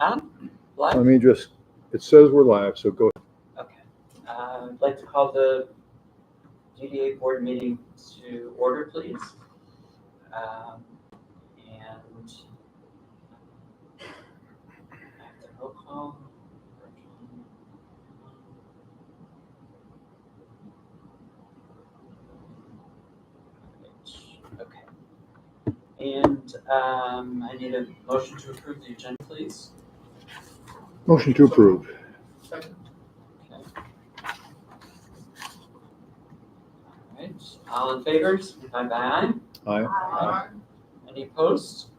Live? Let me just, it says we're live, so go ahead. Okay. I'd like to call the GDA board meeting to order, please. And I have the roll call. Okay. And I need a motion to approve the agenda, please. Motion to approve. Second. Okay. All right. All in favor, signify by aye. Aye. Aye. Any opposed?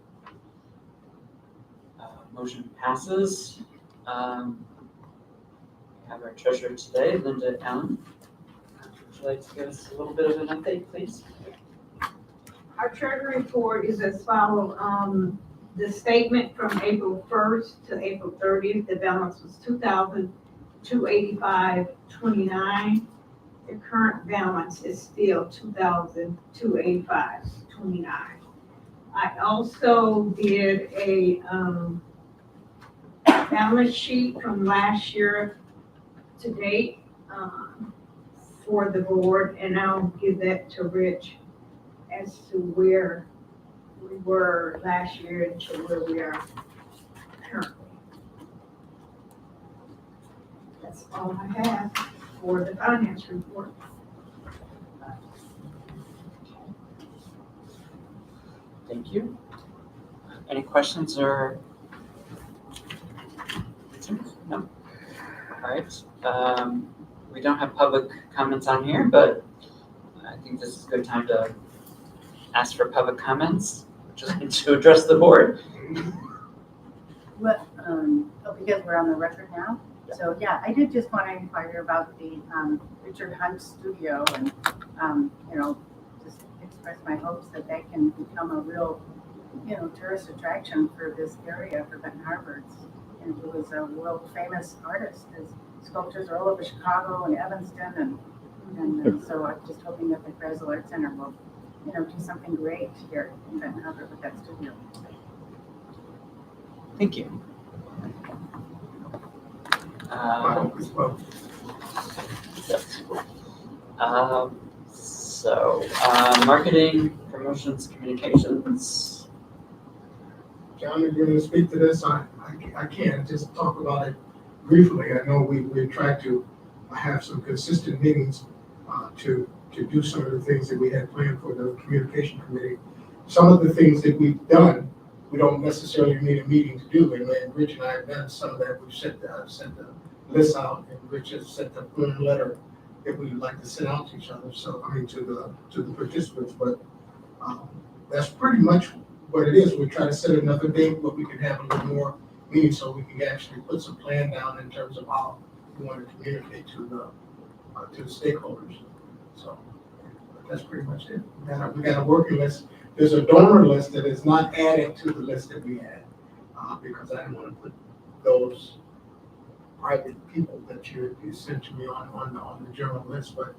Motion passes. We have our treasurer today, Linda Allen. Would you like to give us a little bit of an update, please? Our treasury report is as follows. The statement from April 1st to April 30th, the balance was $2,285.29. The current balance is still $2,285.29. I also did a balance sheet from last year to date for the board, and I'll give that to Rich as to where we were last year and to where we are currently. That's all I have for the finance report. Thank you. Any questions or? No. All right. We don't have public comments on here, but I think this is a good time to ask for public comments, just to address the board. Well, because we're on the record now. So yeah, I did just want to inquire about the Richard Hunt Studio and, just express my hopes that that can become a real, tourist attraction for this area for Benton Harbor. And he was a world famous artist. His sculptures are all over Chicago and Evanston, and so I'm just hoping that the Krasel Art Center will, do something great here in Benton Harbor with that studio. Thank you. Marketing, promotions, communications. John, if you're going to speak to this, I can't just talk about it briefly. I know we try to have some consistent meetings to do some of the things that we had planned for the communication committee. Some of the things that we've done, we don't necessarily need a meeting to do. And Rich and I have done some of that. We've sent the list out, and Rich has sent the letter that we would like to send out to each other. So to the participants, but that's pretty much what it is. We try to set another date, but we can have a little more meetings so we can actually put some plan down in terms of how we want to communicate to the stakeholders. So that's pretty much it. We got a working list. There's a donor list that is not added to the list that we had because I didn't want to put those private people that you sent to me on the general list, but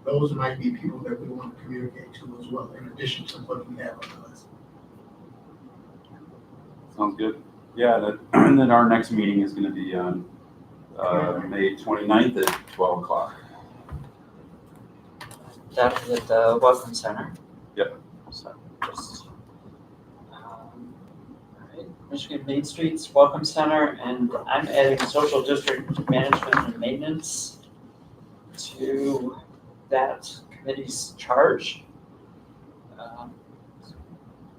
those might be people that we want to communicate to as well, in addition to what we have on the list. Sounds good. Yeah, and then our next meeting is going to be on May 29th at 12 o'clock. That is at the Welcome Center. Yep. So just, all right, Michigan Main Street's Welcome Center, and I'm adding social district management and maintenance to that committee's charge.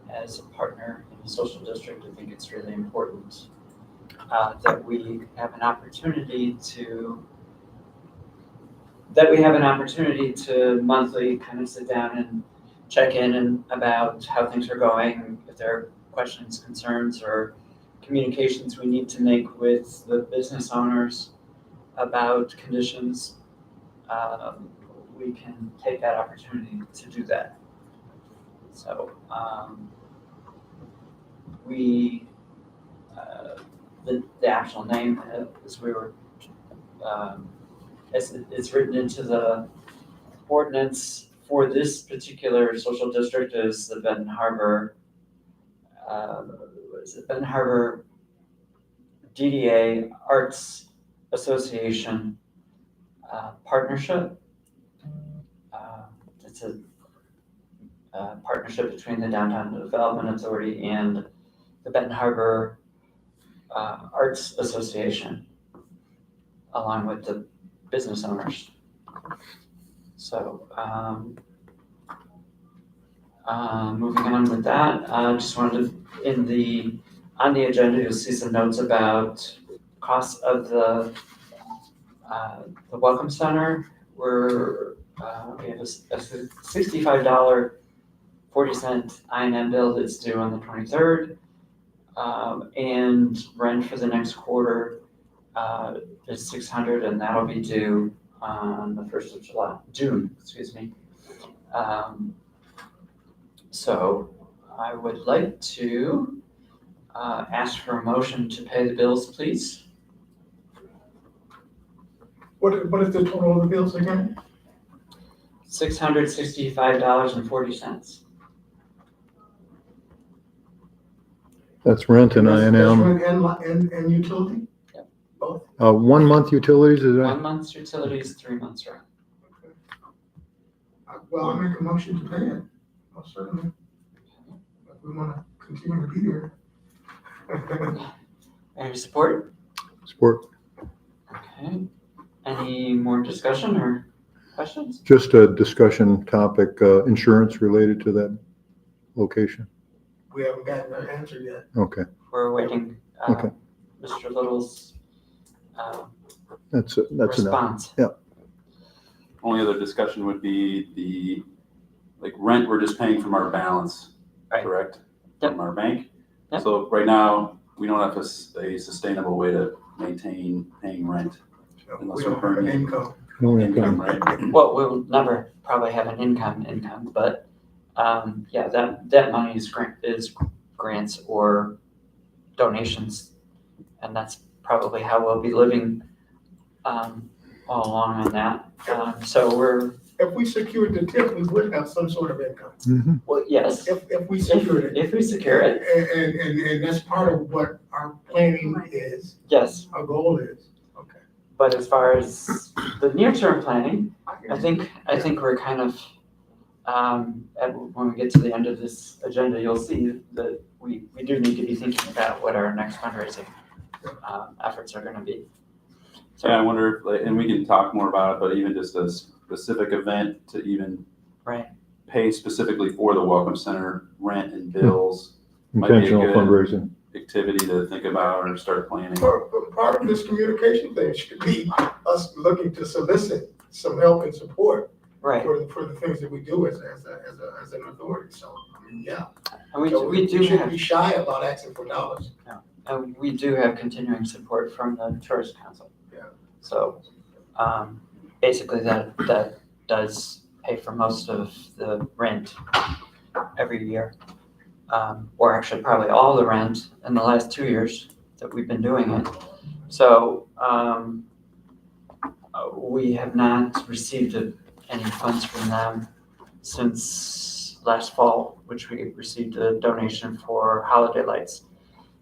As a partner in the social district, I think it's really important that we have an opportunity to monthly kind of sit down and check in and about how things are going, if there are questions, concerns, or communications we need to make with the business owners about conditions. We can take that opportunity to do that. So the actual name, as we were, as it's written into the ordinance for this particular social district, is the Benton Harbor, Benton Harbor DDA Arts Association partnership. It's a partnership between the Downtown Development Authority and the Benton Harbor Arts Association, along with the business owners. So, moving on with that, just wanted to, on the agenda, you'll see some notes about costs of the Welcome Center. We have a $65.40 I&M bill that's due on the 23rd. And rent for the next quarter is $600, and that'll be due on the 1st of June, excuse me. So I would like to ask for a motion to pay the bills, please. What is the total of the bills again? $665.40. That's rent and That's I&M. rent and utility? Yep. Both? 1 month utilities, is 1 that? month's utilities, 3 months rent. Well, I make a motion to pay it, most certainly. If we want to continue to be here. Any support? Support. Okay. Any more discussion or questions? Just a discussion topic, insurance related to that location. We haven't gotten an answer yet. Okay, We're awaiting Okay. Mr. Little's that's enough. response. Only other discussion would be the, rent we're just paying from our balance, Right. correct? Yep. From our bank? Yep. So right now, we don't have a sustainable way to maintain paying rent. Unless We we're don't have an burning income. income, right? Well, we'll never probably have an income, but yeah, that money is grants or donations, and that's probably how we'll be living all along on that. So we're, If we secured the tip, we would have some sort of income. Mhm. well, yes, If we secured it. if we secure it, And that's part of what our planning is, yes. our goal is. Okay. But as far as the near-term planning, I think we're kind of, when we get to the end of this agenda, you'll see that we do need to be thinking about what our next fundraising efforts are gonna be. So, Yeah, I wonder, and we can talk more about it, but even just a specific event to even right, pay specifically for the Welcome Center rent and bills, Might be a Intentional good- fundraising. activity to think about or start planning. Part of this communication thing should be us looking to solicit some help and support right. for the things that we do as an authority. So, I mean, yeah. And we So do shouldn't have, be shy about asking for dollars. we do have continuing support from the Tourist Council. Yeah. So, basically that does pay for most of the rent every year. Or actually probably all the rent in the last 2 years that we've been doing it. So, we have not received any funds from them since last fall, which we received a donation for holiday lights.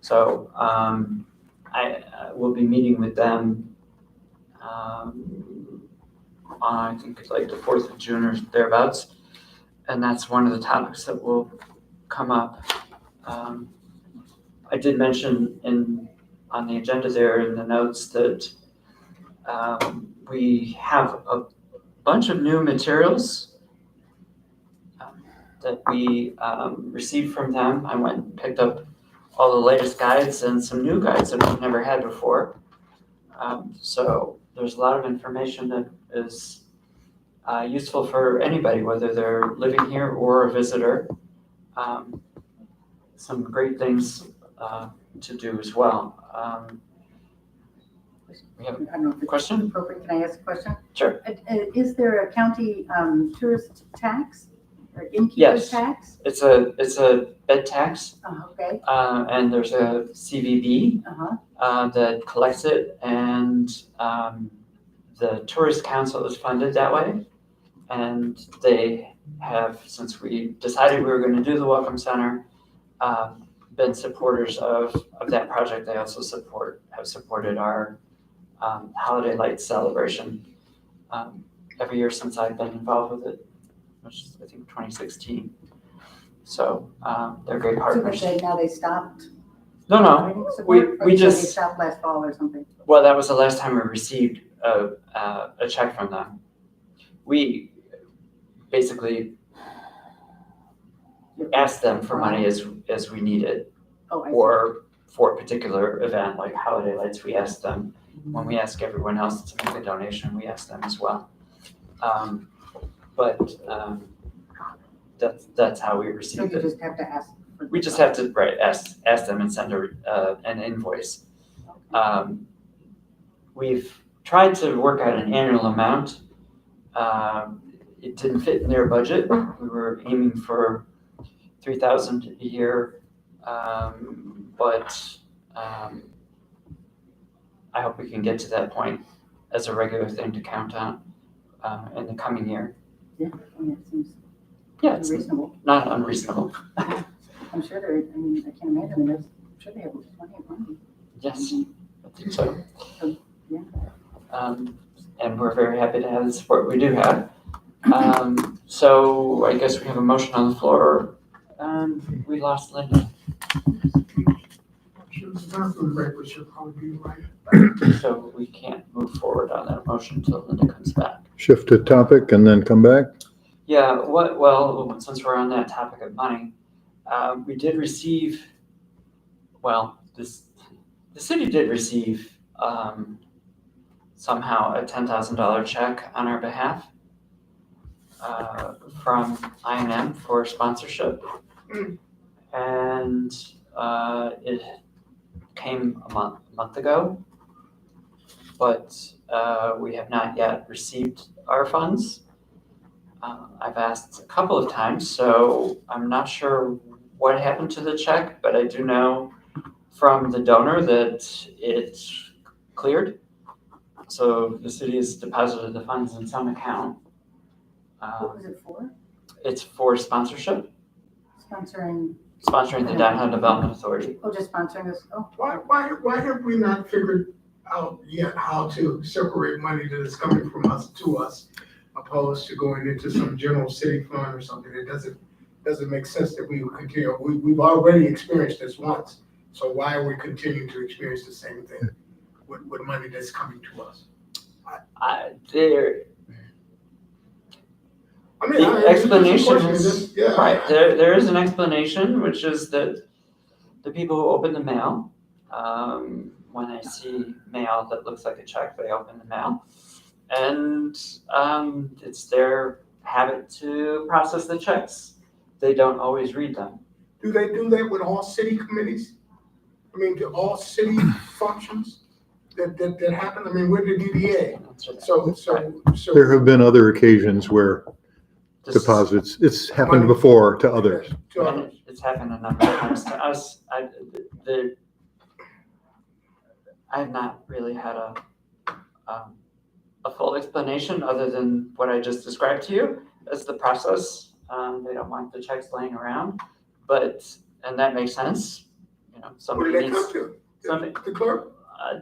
So, I will be meeting with them, I think it's like the 4th of June or thereabouts. And that's one of the topics that will come up. I did mention on the agenda there in the notes that we have a bunch of new materials that we received from them. I went and picked up all the latest guides and some new guides that we've never had before. So there's a lot of information that is useful for anybody, whether they're living here or a visitor. Some great things to do as well. We have I don't know if it's Question? appropriate. Can I ask a question? Sure. Is there a county tourist tax or innkeeper Yes. tax? It's a bed tax, Okay. and there's a CVB Uh-huh. that collects it, and the Tourist Council is funded that way. And they have, since we decided we were going to do the Welcome Center, been supporters of that project. They also support have supported our holiday lights celebration every year since I've been involved with it, which is, I think, 2016. So they're great So partners. now they stopped? No, no, providing support, we or you said just- They stopped last fall or something? well, that was the last time we received a check from them. We basically asked them for money as we needed, Oh, I see. or for a particular event like holiday lights, we asked them. When we ask everyone else to make a donation, we ask them as well. But that's how we So received you it. just have to ask. for- We just have to, ask them and send an invoice. We've tried to work out an annual amount. It didn't fit in their budget. We were aiming for $3,000 a year, but I hope we can get to that point as a regular thing to count on in the coming year. Yeah, I mean, it seems Yeah, it's reasonable. not unreasonable. I'm sure they're, I mean, I can't imagine, I'm sure they have plenty of money. Yes, I think so. Yeah. And we're very happy to have the support we do have. So I guess we have a motion on the floor. We lost Linda, She was gone through the break, but she'll probably be right. so we can't move forward on that motion until Linda comes back. Shift to topic and then come back. Yeah, well, since we're on that topic of money, we did receive, the city did receive somehow a $10,000 check on our behalf from I&M for sponsorship. And it came a month ago, but we have not yet received our funds. I've asked a couple of times, so I'm not sure what happened to the check, but I do know from the donor that it cleared. So the city has deposited the funds in some account. What was it for? It's for sponsorship, Sponsoring, sponsoring the Downtown Development Authority. oh, just sponsoring this, oh. Why have we not figured out yet how to separate money that is coming from us to us, opposed to going into some general city fund or something? It doesn't make sense that we would continue. We've already experienced this once, so why are we continuing to experience the same thing with money that's coming to us? The explanation is, Yeah. right, there is an explanation, which is that the people who open the mail, when they see mail that looks like a check, they open the mail. And it's their habit to process the checks. They don't always read them. Do they do that with all city committees? I mean, do all city functions that happen? I mean, we're the DDA. So. There have been other occasions where This- deposits, it's happened before to others. To And others. it's happened a number of times to us. I have not really had a full explanation other than what I just described to you as the process. They don't want the checks laying around, and that makes sense. You know, Where somebody do they needs, come to? somebody- The clerk,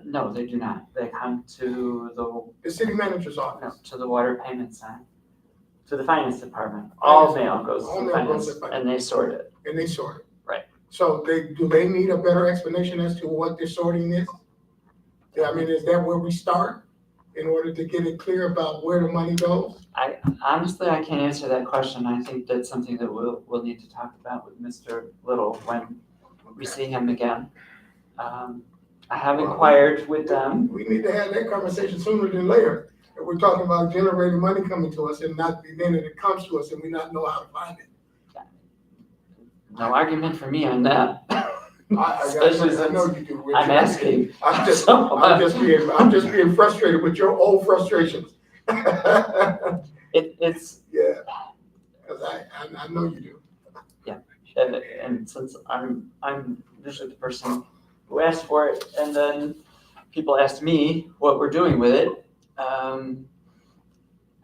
no, they do not. They come to the city manager's no, office? to the water payment sign, to the finance department. All mail goes All to mail goes finance to finance. and they sort it. And they sort it. Right. So do they need a better explanation as to what their sorting is? I mean, is that where we start in order to get it clear about where the money goes? Honestly, I can't answer that question. I think that's something that we'll need to talk about with Mr. Little when we see him again. I have inquired with them. We need to have that conversation sooner than later. If we're talking about generating money coming to us and then it comes to us and we not know how to find it. No argument for me on that. Especially I know since you do. Richard. I'm asking. I'm just So, being frustrated with your old frustrations. it's, Yeah, 'cause I know you do. and since I'm usually the person who asked for it, and then people asked me what we're doing with it,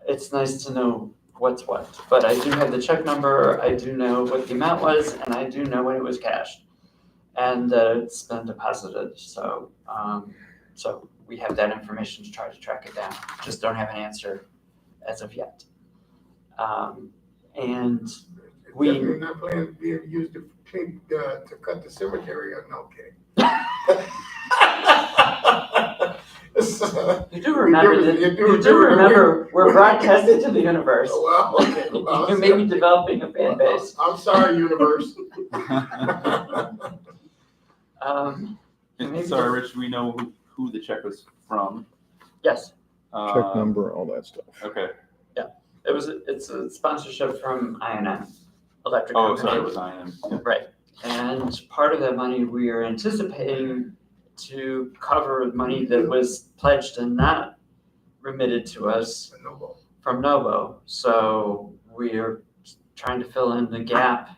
it's nice to know what's what. But I do have the check number, I do know what the amount was, and I do know when it was cashed. and it's been deposited. So, so we have that information to try to track it down. Just don't have an answer as of yet. And we, Definitely not planning to be used to clean, to cut the cemetery, no kidding. you do remember that, you do remember we're broadcasted to the universe. Well, okay. Well, You may be developing a fan base. I'm sorry, universe. Maybe Sorry, Rich, we know who the check was from. Yes, Check number, all that stuff. Okay. it's a sponsorship from INM Electric Oh, Company. sorry, it was IM. Yeah. Right, and part of that money we are anticipating to cover money that was pledged and not remitted to us from Novo. So we are trying to fill in the gap.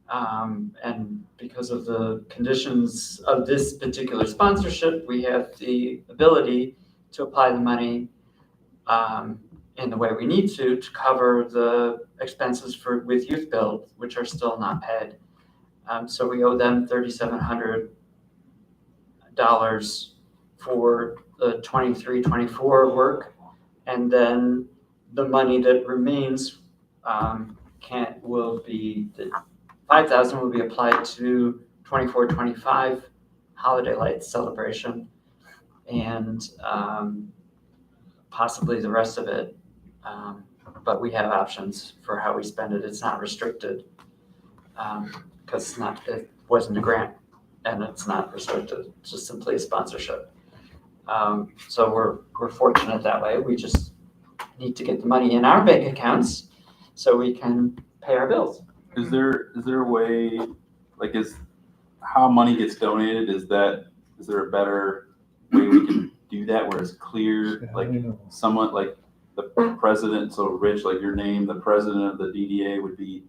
And because of the conditions of this particular sponsorship, we have the ability to apply the money in the way we need to cover the expenses with Youth Build, which are still not paid. So we owe them $3,700 for the 23-24 work, and then the money that remains will be the $5,000 will be applied to 24-25 holiday lights celebration, and possibly the rest of it. But we have options for how we spend it. It's not restricted because it wasn't a grant, and it's not restricted. It's just simply a sponsorship. So we're fortunate that way. We just need to get the money in our bank accounts so we can pay our bills. Is there a way, like, how money gets donated? Is there a better way we can do that where it's clear, like somewhat like the president? So Rich, like your name, the president of the DDA would be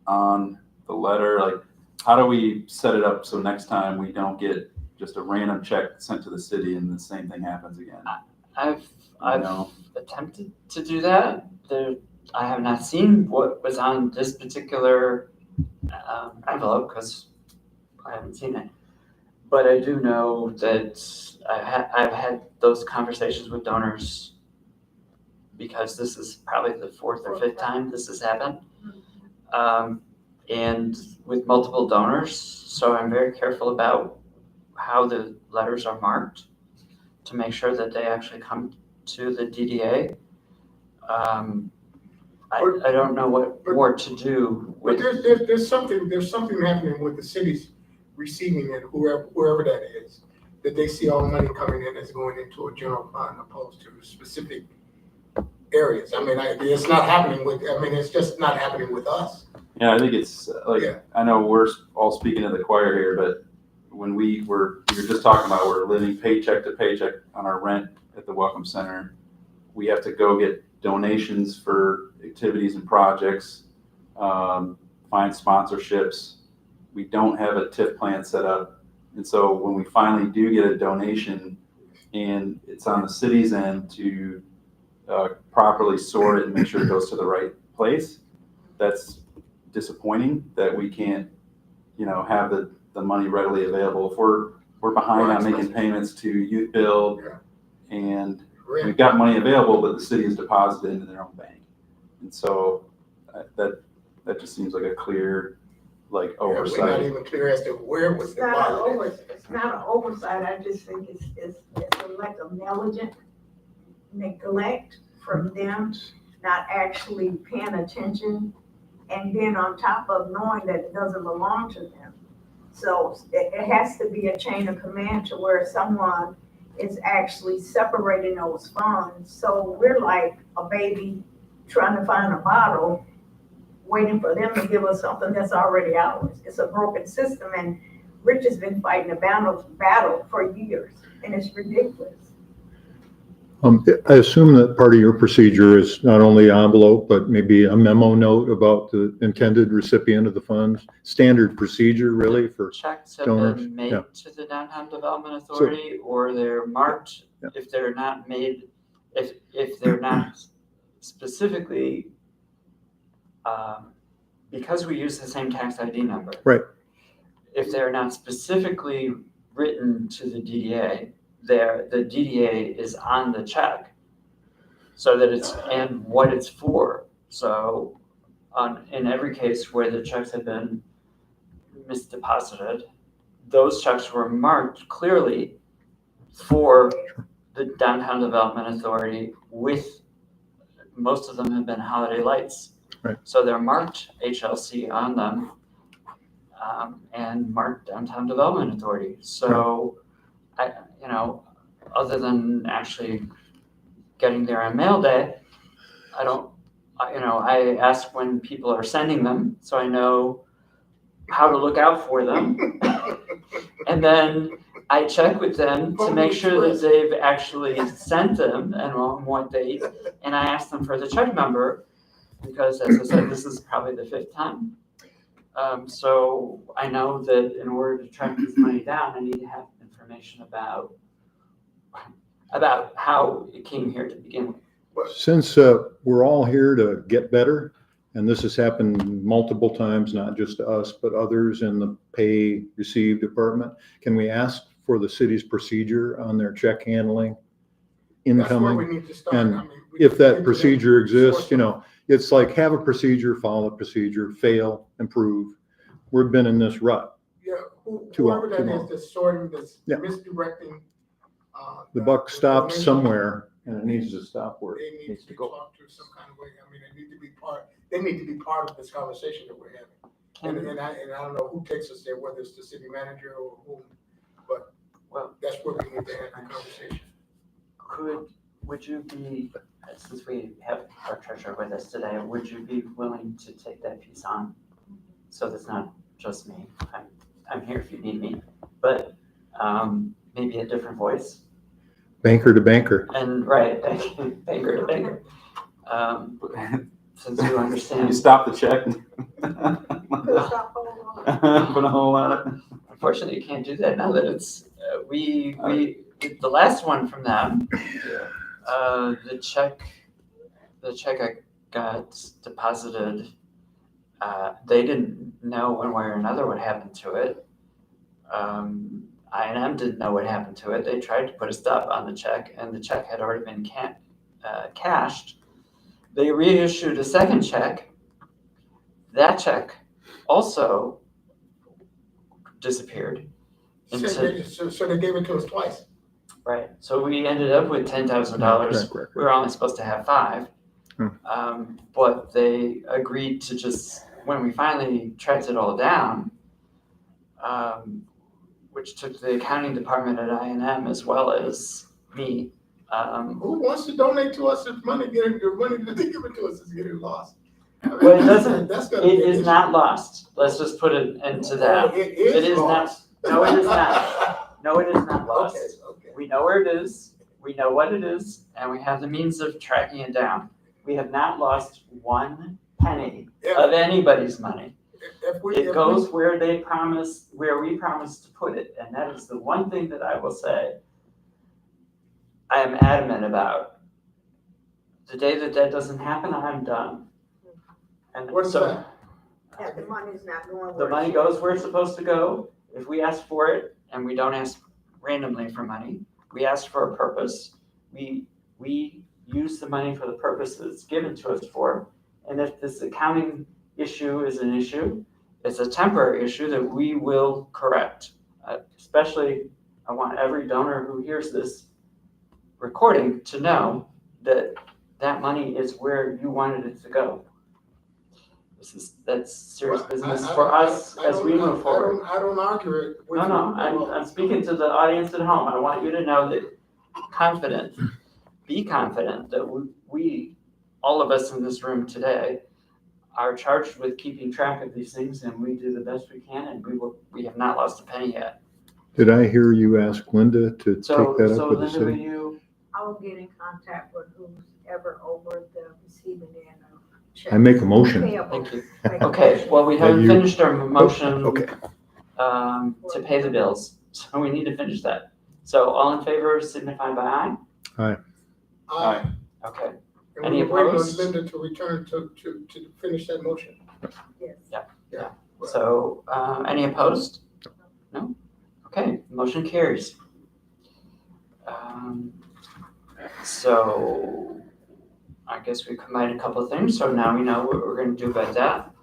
on the letter. Like, how do we set it up so next time we don't get just a random check sent to the city and the same thing happens again? I've attempted to do that. I have not seen what was on this particular envelope because I haven't seen it. But I do know that I've had those conversations with donors because this is probably the fourth or fifth time this has happened. And with multiple donors, so I'm very careful about how the letters are marked to make sure that they actually come to the DDA. I don't know what more to do But with. there's something happening with the cities receiving it, whoever that is, that they see all the money coming in as going into a general fund opposed to specific areas. I mean, it's not happening it's just not happening with us. Yeah, I think it's like, Yeah. I know we're all speaking to the choir here, but when we were just talking about we're living paycheck to paycheck on our rent at the Welcome Center, we have to go get donations for activities and projects, find sponsorships. We don't have a TIF plan set up. And so when we finally do get a donation and it's on the city's end to properly sort it and make sure it goes to the right place, that's disappointing that we can't, have the money readily available. If we're behind on making payments to Youth Build and we've got money available, but the city is deposited into their own bank. And so that just seems like a clear, like, oversight. We're not even clear as to where it was deposited. It's not an oversight, I just think it's like a negligent neglect from them, not actually paying attention, and then on top of knowing that it doesn't belong to them. So it has to be a chain of command to where someone is actually separating those funds. So we're like a baby trying to find a bottle, waiting for them to give us something that's already ours. It's a broken system, and Rich has been fighting a battle for years, and it's ridiculous. I assume that part of your procedure is not only envelope, but maybe a memo note about the intended recipient of the funds. Standard procedure, really, for Checks have donors, been made yeah. to the Downtown Development Authority, or they're marked. Yeah. If they're not made, if they're not specifically, because we use the same tax ID number. Right. if they're not specifically written to the DDA, the DDA is on the check so that it's, and what it's for. So in every case where the checks have been misdeposited, those checks were marked clearly for the Downtown Development Authority with, most of them have been Holiday Lights. Right. So they're marked HLC on them, and marked Downtown Development Authority. So other than actually getting there on mail day, I ask when people are sending them, so I know how to look out for them. And then I check with them to make sure that they've actually sent them and on what date. And I ask them for the check number because, as I said, this is probably the 5th time. So I know that in order to track this money down, I need to have information about how it came here to begin with. Since we're all here to get better, and this has happened multiple times, not just to us, but others in the pay receive department, can we ask for the city's procedure on their check handling That's where we incoming? need to start. And I mean, we If can that do procedure exists, Sort it's like have a procedure, follow a procedure, fail, improve. We've been in this rut. Yeah, Too whoever long, too that is long. that's sorting, that's Yeah. misdirecting. The buck stops donation, somewhere and it needs to stop where They it need needs to to be go. talked to some kind of way. I mean, they need to be part of this conversation that we're having. And I don't know who takes us there, whether it's the city manager or whom, but Well- that's where we need to have the conversation. Would you be, since we have our treasurer with us today, would you be willing to take that piece on? So that's not just me. I'm here if you need me, but maybe a different voice. Banker to banker. And right, banker to banker. Since you Can you understand, stop the check? Put a hole on it. unfortunately, you can't do that now that it's the last one from them. The check I got deposited, they didn't know one way or another what happened to it. I&M didn't know what happened to it. They tried to put a stop on the check, and the check had already been cashed. They reissued a second check. That check also disappeared. So they gave it to us twice. Right. So we ended up with $10,000. Correct. We were only supposed to have 5. But they agreed to just, when we finally tracked it all down, which took the accounting department at I&M as well as me. Who wants to donate to us if money that they give it to us is getting lost? I mean, Well, it doesn't, that's gotta it be an is issue. not lost. Let's just put it into that. It It is not- lost. no, it is not. No, it is not lost. Okay. We know where it is, we know what it is, and we have the means of tracking it down. We have not lost 1 penny of anybody's money. It goes where we promised to put it, and that is the one thing that I will say I am adamant about. The day that doesn't happen, I'm done. And What is so that? Yeah, the money's not going the where. money goes where it's supposed to go. If we ask for it, and we don't ask randomly for money, we ask for a purpose. We use the money for the purpose that it's given to us for. And if this accounting issue is an issue, it's a temporary issue that we will correct. Especially, I want every donor who hears this recording to know that that money is where you wanted it to go. That's serious business for us as we move forward. I don't argue it with you. No, I'm speaking to the audience at home. I want you to know that be confident that we, all of us in this room today, are charged with keeping track of these things, and we do the best we can, and we have not lost a penny yet. Did I hear you ask Linda to take So that up with the Linda, will city? you, I will get in contact with who's ever over the receiving end of checks. I make a motion. thank you. Make a Okay, motion. well, we haven't you- finished our motion Okay. to pay the bills, so we need to finish that. So all in favor signify by aye. Aye. Okay, And Any we're waiting on opposed? Linda to return to finish that motion. Yes. so any opposed? No? Okay, motion carries. So I guess we combined a couple of things, so now we know what we're gonna do about that.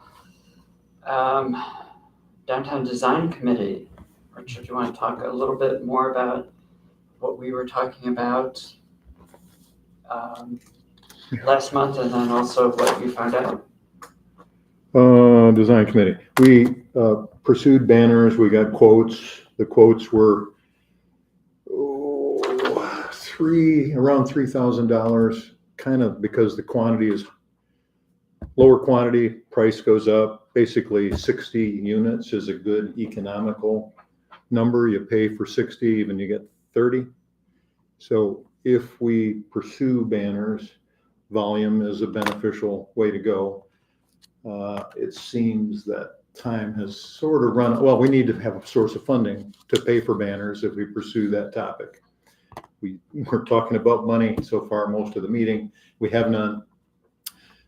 Downtown Design Committee. Richard, do you want to talk a little bit more about what we were talking about last month, and then also what you found out? Design committee. We pursued banners. We got quotes. The quotes were around $3,000, kind of because the quantity is lower quantity, price goes up. Basically 60 units is a good economical number. You pay for 60, even you get 30. So if we pursue banners, volume is a beneficial way to go. It seems that time has sort of run, well, we need to have a source of funding to pay for banners if we pursue that topic. We're talking about money so far, most of the meeting, we have none.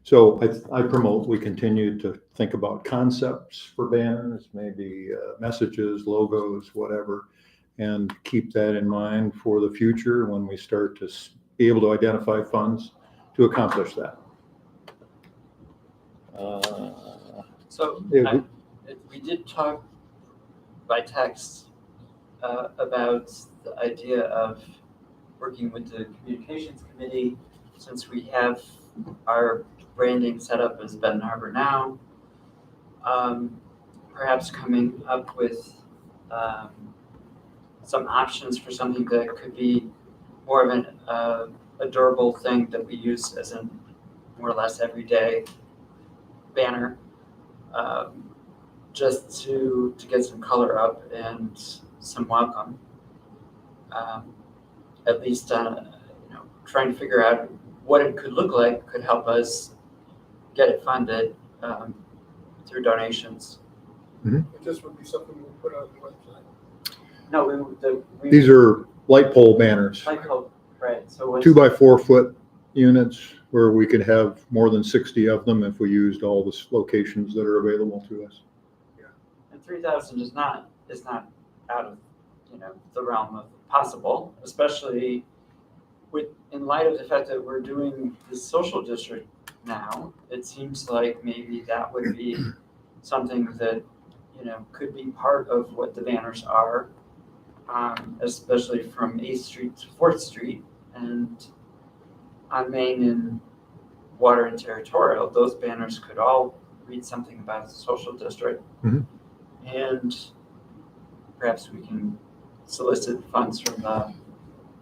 So I promote we continue to think about concepts for banners, maybe messages, logos, whatever, and keep that in mind for the future when we start to be able to identify funds to accomplish that. So Yeah, we did talk by text about the idea of working with the communications committee, since we have our branding set up as Benton Harbor Now. Perhaps coming up with some options for something that could be more of a durable thing that we use as a more or less everyday banner, just to get some color up and some welcome. At least trying to figure out what it could look like could help us get it funded through donations. This would be something we'll put on the website. No, these are light pole banners, like hope, right? So what's 2x4 foot units where we could have more than 60 of them if we used all the locations that are available to us. and 3,000 is not out of the realm of possible, especially in light of the fact that we're doing the social district now. It seems like maybe that would be something that could be part of what the banners are, especially from 8th Street to 4th Street and on Main and Water and Territorial. Those banners could all read something about the social district. Mhm. And perhaps we can solicit funds from the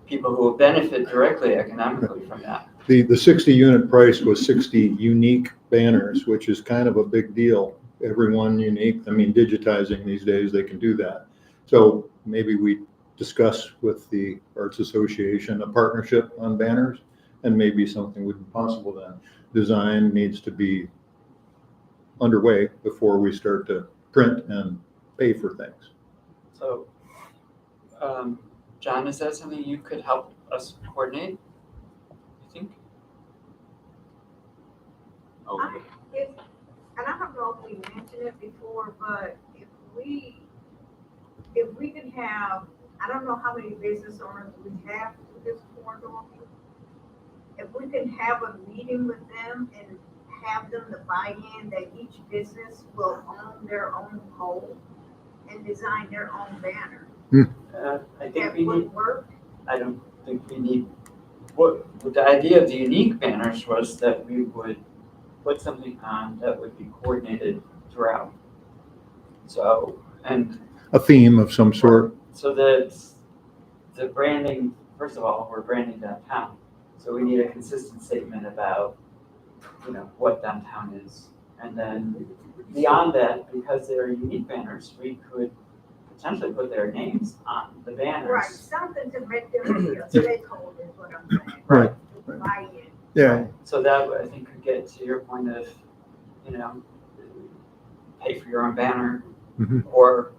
people who will benefit directly economically from that. The 60 unit price was 60 unique banners, which is kind of a big deal. Everyone unique. I mean, digitizing these days, they can do that. So maybe we discuss with the Arts Association a partnership on banners, and maybe something would be possible then. Design needs to be underway before we start to print and pay for things. So, John, is that something you could help us coordinate, you think? Okay. And I don't know if we mentioned it before, but if we can have, I don't know how many business owners we have to this corridor. If we can have a meeting with them and have them to buy in that each business will own their own pole and design their own banner, I think that we need, would work. I don't think we need, what the idea of the unique banners was that we would put something on that would be coordinated throughout. So, and A theme of some sort. so that the branding, first of all, we're branding downtown. So we need a consistent statement about, what downtown is. And then beyond that, because they're unique banners, we could potentially put their names on the banners. Right, something to make them be a stakeholder is what I'm saying. Right. Buy in. Yeah. So that, I think, could get to your point of, pay for your own banner, Mhm. or,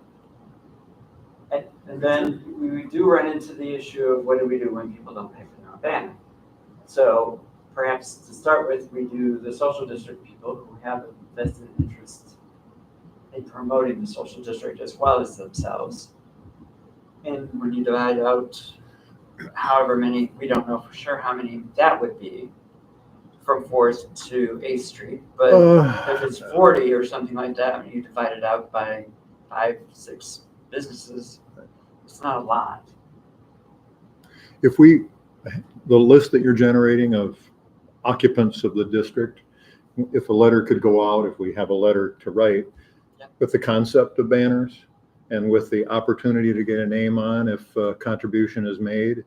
and then we do run into the issue of what do we do when people don't pay for their own banner? So perhaps to start with, we do the social district people who have a vested interest in promoting the social district as well as themselves. And when you divide out however many, we don't know for sure how many that would be from 4th to 8th Street, but if it's 40 or something like that, and you divide it out by 5, 6 businesses, it's not a lot. If the list that you're generating of occupants of the district, if a letter could go out, if we have a letter to write with the concept of banners and with the opportunity to get a name on if a contribution is made,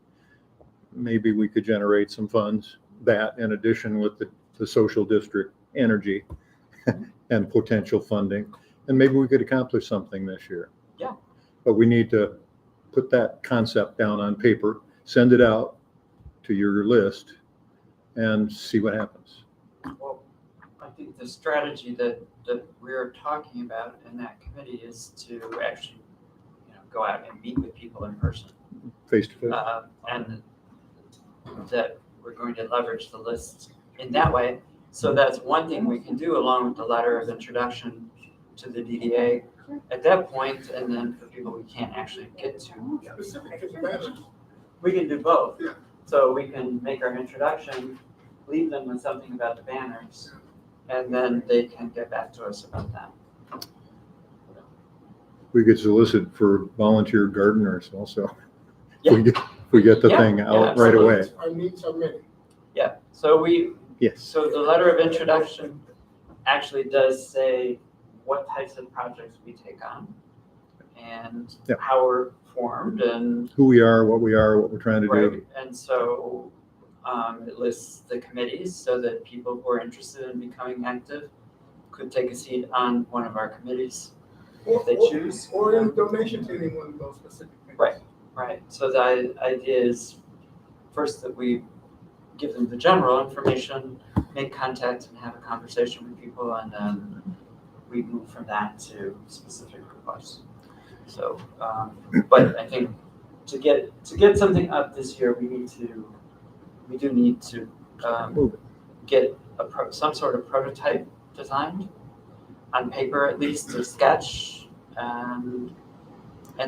maybe we could generate some funds. That in addition with the social district energy and potential funding, and maybe we could accomplish something this year. Yeah. But we need to put that concept down on paper, send it out to your list, and see what happens. Well, I think the strategy that we're talking about in that committee is to actually, go out and meet with people in person. Face to face. And that we're going to leverage the list in that way. So that's one thing we can do along with the letter of introduction to the DDA at that point, and then for people we can't actually get to, Specific to the banners. we can do both. Yeah. So we can make our introduction, leave them with something about the banners, and then they can get back to us about that. We could solicit for volunteer gardeners also. Yeah. If we get the Yeah, thing yeah, out right away. Our needs are many. Yeah, so Yes. so the letter of introduction actually does say what types of projects we take on and Yeah. how we're formed and Who we are, what we're trying to do. right. And so it lists the committees so that people who are interested in becoming active could take a seat on one of our committees if they choose. Or in donation to any one of those specific things. Right. Right, so the idea is first that we give them the general information, make contact and have a conversation with people, and then we move from that to specific requests. So, but I think to get something up this year, we do need to Move it. get some sort of prototype designed on paper, at least a sketch, and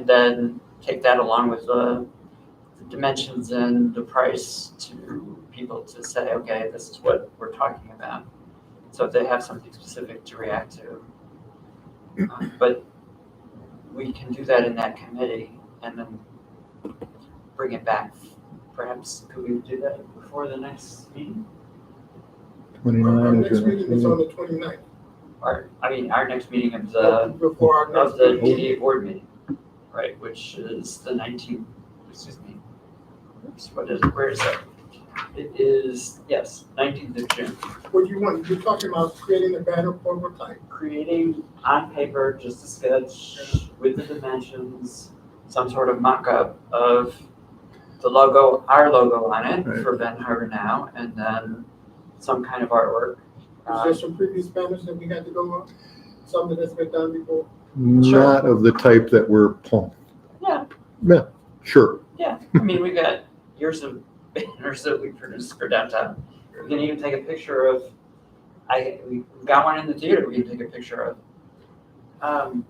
then take that along with the dimensions and the price to people to say, okay, this is what we're talking about. So if they have something specific to react to. But we can do that in that committee and then bring it back. Perhaps could we do that before the next meeting? 29 Our is next your next meeting is on meeting. the 29th. Our next meeting of the Before our next of the meeting. DDA board meeting, right, which is the 19th, excuse me. Oops, what is it, where is it? It is, yes, 19th of June. What you want, you're talking about creating a banner prototype. Creating on paper just a sketch with the dimensions, some sort of mock-up of the logo, our logo on it Right. for Ben Harbor Now, and then some kind of artwork. Is there some previous banners that we had to go on? Something that's been done before? Not of the type that we're pulling. Yeah. Yeah, sure. Yeah, I mean, we got years of banners that we produced for downtown. We can even take a picture of, we got one in the theater we can take a picture of.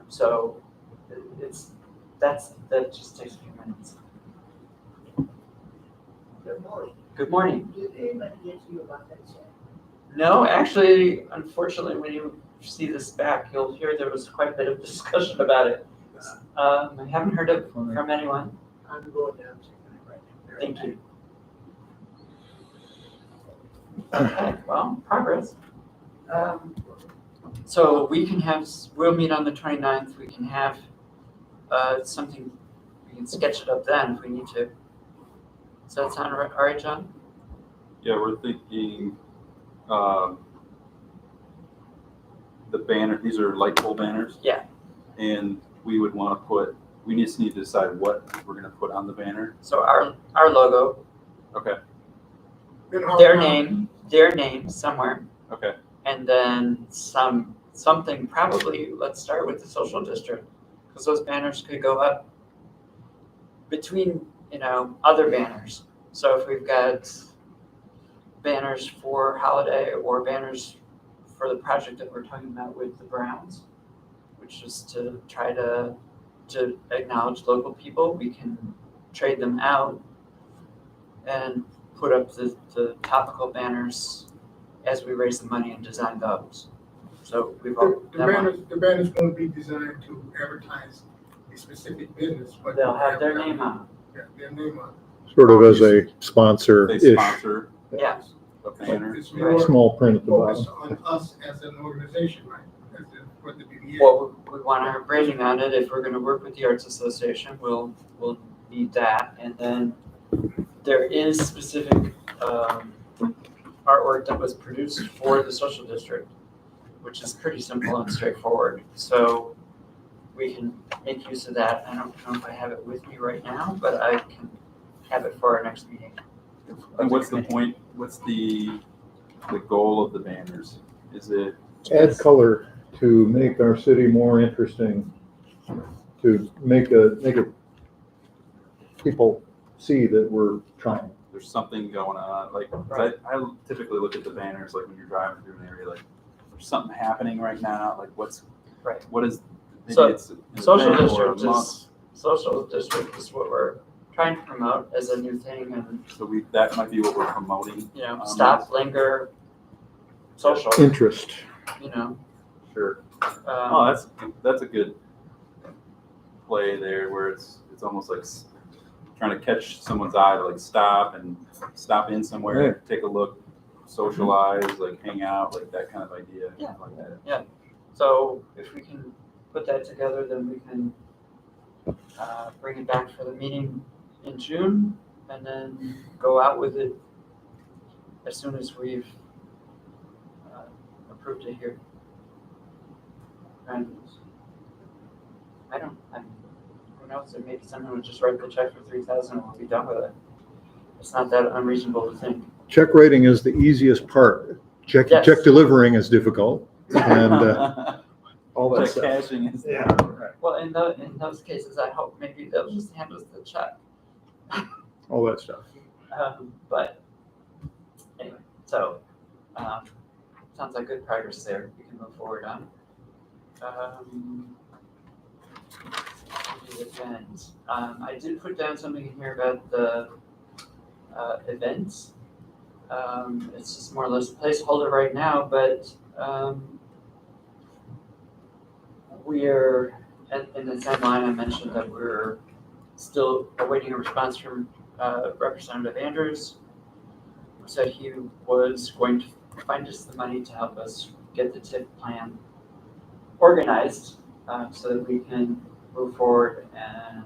So that just takes a few minutes. Good morning. Good morning. Did anybody get you about that check? No, actually, unfortunately, when you see this back, you'll hear there was quite a bit of discussion about it. I haven't heard it from anyone. I'm going down checking it right now. Thank you. Okay, well, progress. So we'll meet on the 29th. We can have something, we can sketch it up then if we need to. Does that sound all right, John? Yeah, we're thinking, the banner, these are light pole banners. Yeah. And we would want to we just need to decide what we're going to put on the banner. So our logo, Okay, Then how their about- name somewhere, okay, and then something probably, let's start with the social district, because those banners could go up between, other banners. So if we've got banners for Holiday or banners for the project that we're talking about with the Browns, which is to try to acknowledge local people. We can trade them out and put up the topical banners as we raise the money and design those. So we've all, The banners won't be designed to advertise a specific business, but. they'll have their name on Yeah, their name on Sort of as a sponsor-ish, They sponsor it. Yeah, a it. banner. It's more small print at the focused bottom. on us as an organization, right? As in, for the BBA. well, we want our branding on it. If we're gonna work with the Arts Association, we'll need that. And then there is specific artwork that was produced for the social district, which is pretty simple and straightforward. So we can make use of that. I don't know if I have it with me right now, but I can have it for our next meeting. And what's the point, what's the goal of the banners? Is it, Add color to make our city more interesting, to make people see that we're trying. there's something going on, like, 'cause I typically look at the banners, like when you're driving through an area, like, there's something happening right now, like Right. what is, maybe So, it's an Social event or a district month. is, social district is what we're trying to promote as a new thing, and, So that might be what we're promoting. you know, stop, linger, social, Interest. you know. Sure. Oh, Um, that's a good play there, where it's almost like trying to catch someone's eye to like stop in somewhere, take a look, socialize, like hang out, like that kind of idea. Yeah. Like that. So if we can put that together, then we can bring it back for the meeting in June and then go out with it as soon as we've approved it here. And who knows, or maybe someone would just write the check for 3,000 and we'll be done with it. It's not that unreasonable to think. Check writing is the easiest part. Check Yes. delivering is difficult, and all that Check stuff. cashing is. Yeah, right. Well, in those cases, I hope maybe they'll just hand us the check. All that stuff. But anyway, so sounds like good progress there. We can move forward on. The event. I did put down something in here about the events. It's just more or less a placeholder right now, but we're in the same line. I mentioned that we're still awaiting a response from Representative Andrews, who said he was going to find us the money to help us get the TIF plan organized so that we can move forward and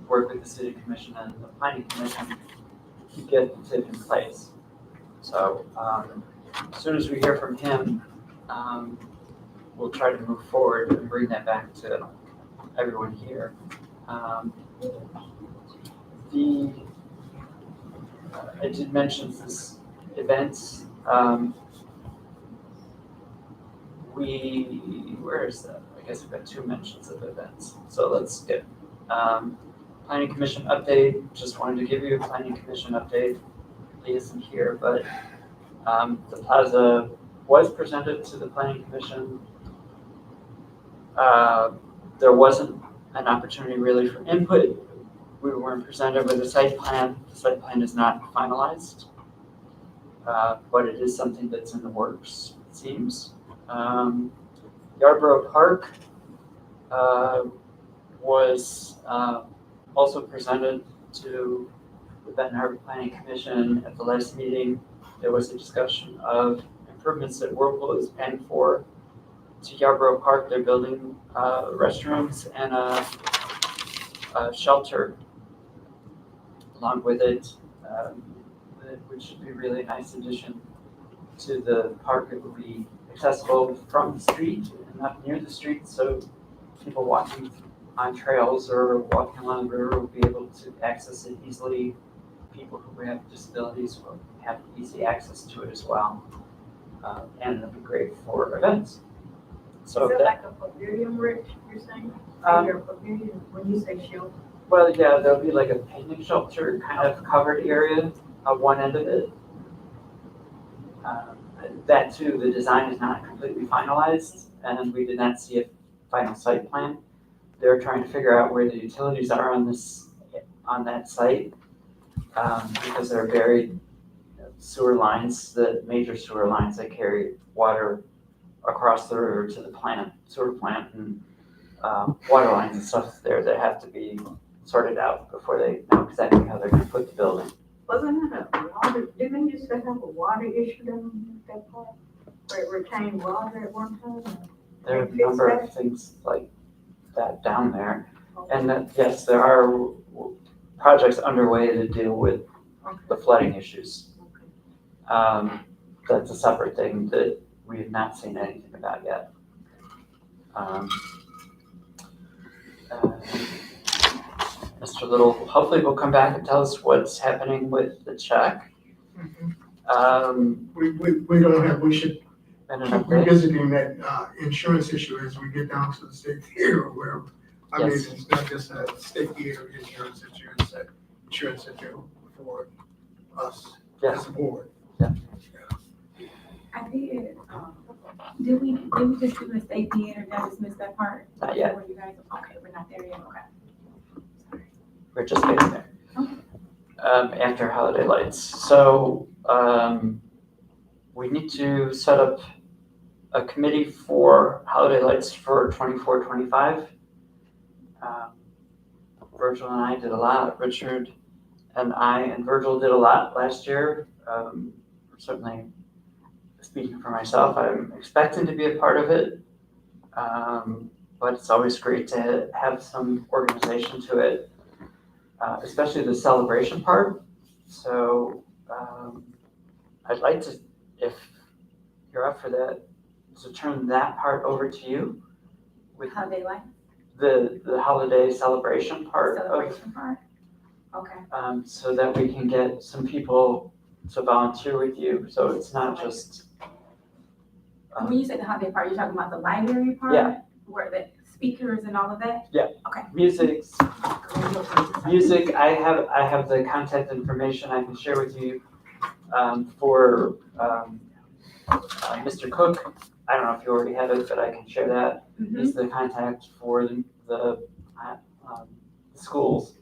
work with the city commission and the planning commission to get the TIF in place. So as soon as we hear from him, we'll try to move forward and bring that back to everyone here. I did mention this events. Where is that? I guess we've got 2 mentions of events. So let's get planning commission update. Just wanted to give you a planning commission update. He isn't here, but the plaza was presented to the planning commission. There wasn't an opportunity really for input. We weren't presented with a site plan. The site plan is not finalized, but it is something that's in the works, it seems. Yarborough Park was also presented to the Benton Harbor Planning Commission at the last meeting. There was a discussion of improvements that Whirlpool is paying for to Yarborough Park. They're building restrooms and a shelter along with it, which would be a really nice addition to the park. It would be accessible from the street and not near the street, so people walking on trails or walking along the river will be able to access it easily. People who have disabilities will have easy access to it as well, and it'll be great for events. So Is it that, like a pavilion, Rich, you're saying? Your pavilion, when you say shelter? well, yeah, there'll be like a picnic shelter kind of covered area on one end of it. That too, the design is not completely finalized, and we did not see if final site plan. They're trying to figure out where the utilities are on that site, because there are buried sewer lines, the major sewer lines that carry water across the river to the sewer plant, and water lines and stuff there that have to be sorted out before they know exactly how they're gonna put the building. Wasn't it a water, didn't you say have a water issue down that part? Where it retained water at one time? There are a number of things like that down there. And that, yes, there are projects underway to deal with the flooding issues. That's a separate thing that we have not seen anything about yet. Mr. Little hopefully will come back and tell us what's happening with the check. We don't have, we should And an keep update. revisiting that insurance issue as we get down to the state theater or wherever. I mean, Yes. it's not just a state theater insurance issue, it's an insurance issue for us Yes. as a board. I did, did we just do the state theater, did I just miss that part? Not yet. Were you guys, okay, we're not there yet, okay. We're just getting there. After holiday lights. So, we need to set up a committee for holiday lights for 24-25. Virgil and I did a lot. Richard and I and Virgil did a lot last year. Certainly, speaking for myself, I'm expecting to be a part of it. But it's always great to have some organization to it. Especially the celebration part. So I'd like to, if you're up for that, to turn that part over to you with Holiday light the holiday celebration part of, celebration part? Okay, so that we can get some people to volunteer with you. So it's not just, and when you say the holiday part, you're talking about the library part? Yeah. Where the speakers and all of that? music. Music, I have the contact information I can share with you for Mr. Cook. I don't know if you already have it, but I can share that. Mhm. He's the contact for the schools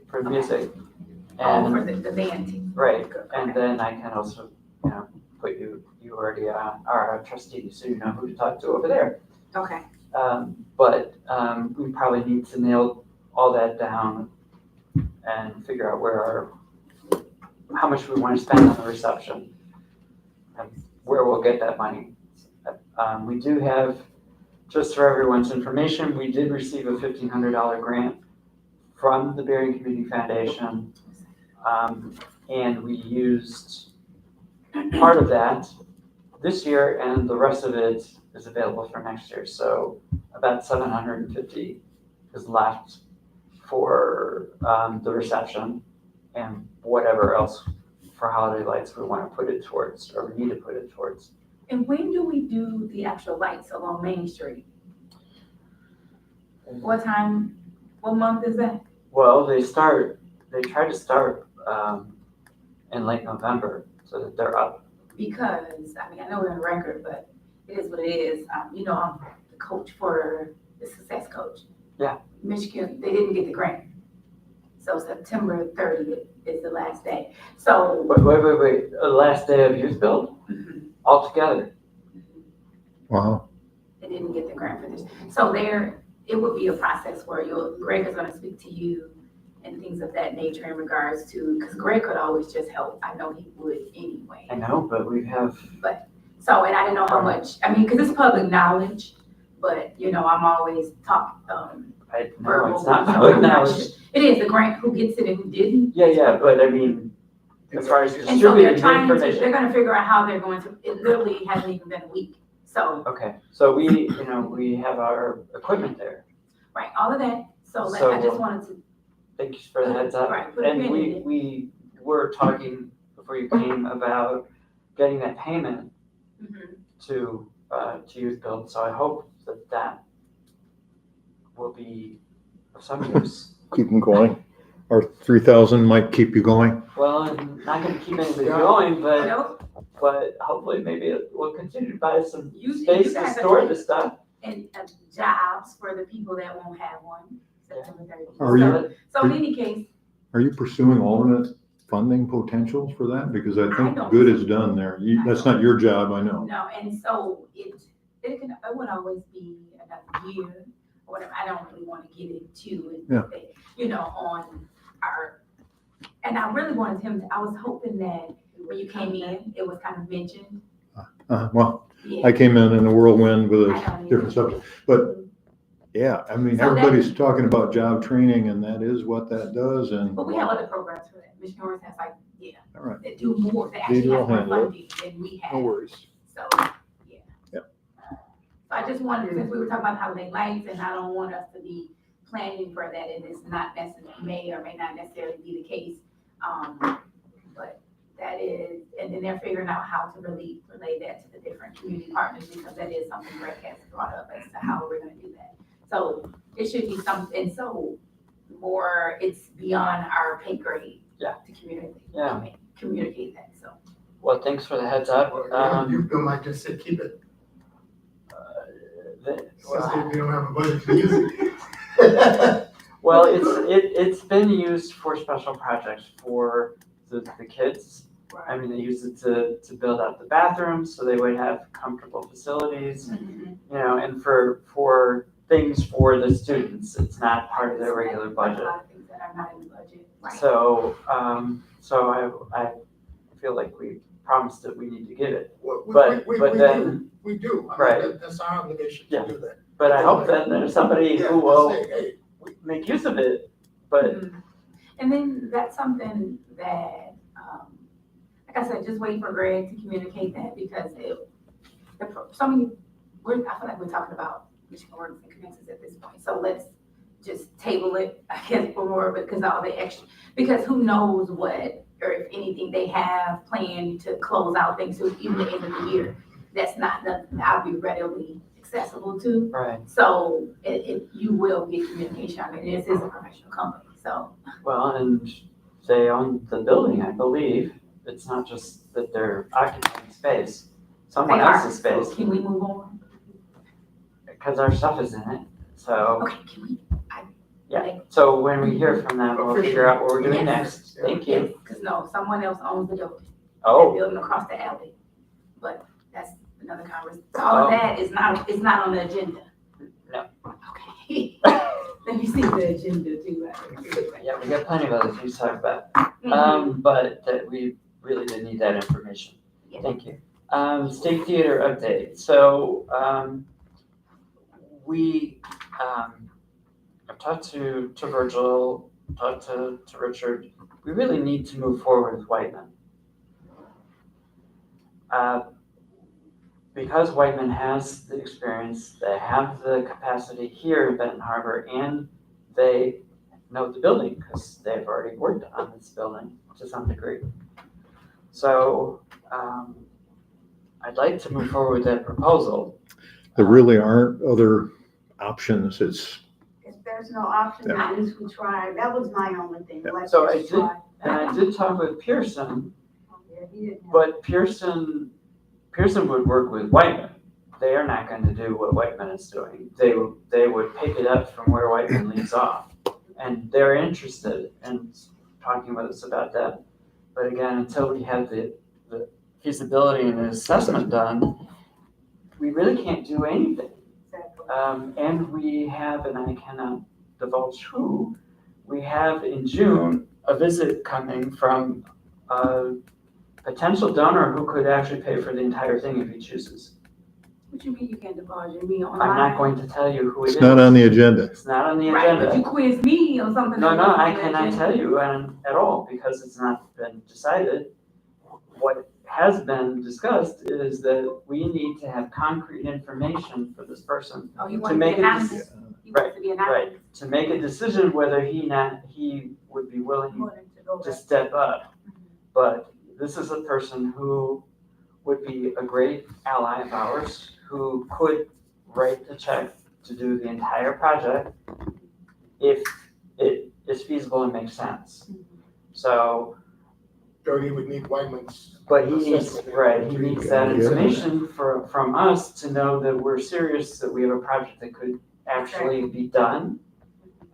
for music. Oh, for And, the band team. right, Good, and okay. then I can also, put you already are a trustee, so you know who to talk to over there. Okay, But we probably need to nail all that down and figure out how much we want to spend on the reception and where we'll get that money. We do have, just for everyone's information, we did receive a $1,500 grant from the Bering Community Foundation. And we used part of that this year, and the rest of it is available for next year. So about $750 is left for the reception and whatever else for holiday lights we want to put it towards, or we need to put it towards. and when do we do the actual lights along Main Street? What time, what month is that? Well, they try to start in late November so that they're up. Because, I mean, I know we're on record, but it is what it is. I'm the coach for the Success Coach. Yeah. Michigan, they didn't get the grant. So September 30th is the last day. So, Wait, the last day of youth build altogether. Wow. they didn't get the grant for this. So it would be a process where Greg is gonna speak to you and things of that nature in regards to, because Greg could always just help. I know he would anyway. I know, but we have, So, and I didn't know how much, I mean, because it's public knowledge, but, I'm always I know verbal. it's not so public I'm not knowledge. sure. It is, the grant, who gets it and who didn't. Yeah, but I mean, as far as And so they're distributing the trying to, they're information. gonna figure out how they're going to, it literally hasn't even been a week. So, Okay, so we have our equipment there. right, all of that. So I So, just wanted to, Thank you for the heads up. right, put a pin And in it. we were talking before you came about getting that payment Mhm. to youth build, so I hope that will be of some use. Keep them going. Our 3,000 might keep you going. Well, I'm not gonna keep anybody going, Nope. but hopefully maybe we'll continue to buy some You space to guys are store doing- this stuff. and jobs for the people that won't have one, September 30th. Are you- So in any case, Are you pursuing alternate funding potentials for that? Because I think don't. good is done there. That's not your job, I know. no, and so it would always be another year or whatever. I don't really want to get into it. Yeah. You know, on our, and I really wanted him to, I was hoping that when you came in, it was kind of mentioned. Well, Yeah. I came in a whirlwind with I a don't different subject, but yeah, I mean, So that- everybody's talking about job training and that is what that does and. But we have other programs for that. Michigan Orange has like, All right, that do more, that actually Deidre will has more handle it. funding than we have. no worries. So, yeah. Yep. So I just wanted, since we were talking about holiday lights, and I don't want us to be planning for that, and it's not necessarily, may or may not necessarily be the case. But that is, and then they're figuring out how to really relay that to the different community partners, because that is something Greg has brought up as to how we're gonna do that. So it should be something, so more, it's beyond our pay grade. Yeah. To communicate. Yeah. Communicate that, so. Well, thanks for the heads up. You might just say, keep it, The- since we don't have a budget to use it. Well, it's been used for special projects for the kids. I mean, they use it to build out the bathrooms so they would have comfortable facilities, you know, and for things for the students. It's not part of their regular A budget. lot of things that are not in the budget, right? So, I feel like we promised that we need to give it. But But then, we do. I mean, Right. That's our obligation Yeah. to do that. but I hope that there's somebody Yeah, who will say, hey, make use of it, but Mhm. And then that's something that, like I said, just wait for Greg to communicate that, because so many, I feel like we're talking about Michigan Ordinance and Connections at this point, so let's just table it, I guess, for more, because all the extra, because who knows what, or if anything they have planned to close out things to even the end of the year, that's not nothing I'll be readily accessible to. right. So you will get communication. I mean, this is a professional company, so. Well, and they own the building, I believe. It's not just that they're occupying space, someone they are. else's So space, can we move on? because our stuff is in it. So, Okay, can we? yeah, so when we hear from them, we'll figure out what we're doing Yes. next. Thank you. Because no, someone else owns the building. The Oh, building across the alley. But that's another conversation. All of that is not on the agenda. No. Okay. Let me see the agenda too. yeah, we got plenty of other things to talk about. Mhm. But that we really did need that information. Yeah. Thank you. State theater update. So, I've talked to Virgil, talked to Richard. We really need to move forward with Whiteman. Because Whiteman has the experience, they have the capacity here in Benton Harbor, and they know the building because they've already worked on this building to some degree. So, I'd like to move forward with that proposal. There really aren't other options. It's, If there's no option, at least we try. That was my only thing. Yeah. Let's So just I did- try. And I did talk with Pearson, Yeah, he didn't have- but Pearson would work with Whiteman. They are not going to do what Whiteman is doing. They would pick it up from where Whiteman leaves off. And they're interested in talking with us about that. But again, until we have the feasibility and the assessment done, we really can't do anything. And we have, and I cannot divulge who, we have in June a visit coming from a potential donor who could actually pay for the entire thing if he chooses. What you mean you can't divulge? You mean I'm online? not going to tell you who it is. it's not on the agenda. It's not on the Right, but you agenda. quiz me on something. No, that no, wasn't I on the cannot agenda. tell you at all because it's not been decided. What has been discussed is that we need to have concrete information for this person, Oh, you to want to be make it- anonymous? He wants to be anonymous? right? To make a decision whether he would be willing Willing to go to back. step up. But this is a person who would be a great ally of ours, who could write the check to do the entire project if it is feasible and makes sense. So Doherty would need Whiteman's. But he needs, assessment. right, he needs that Yeah. information from us to know that we're serious, that we have a project that could actually be done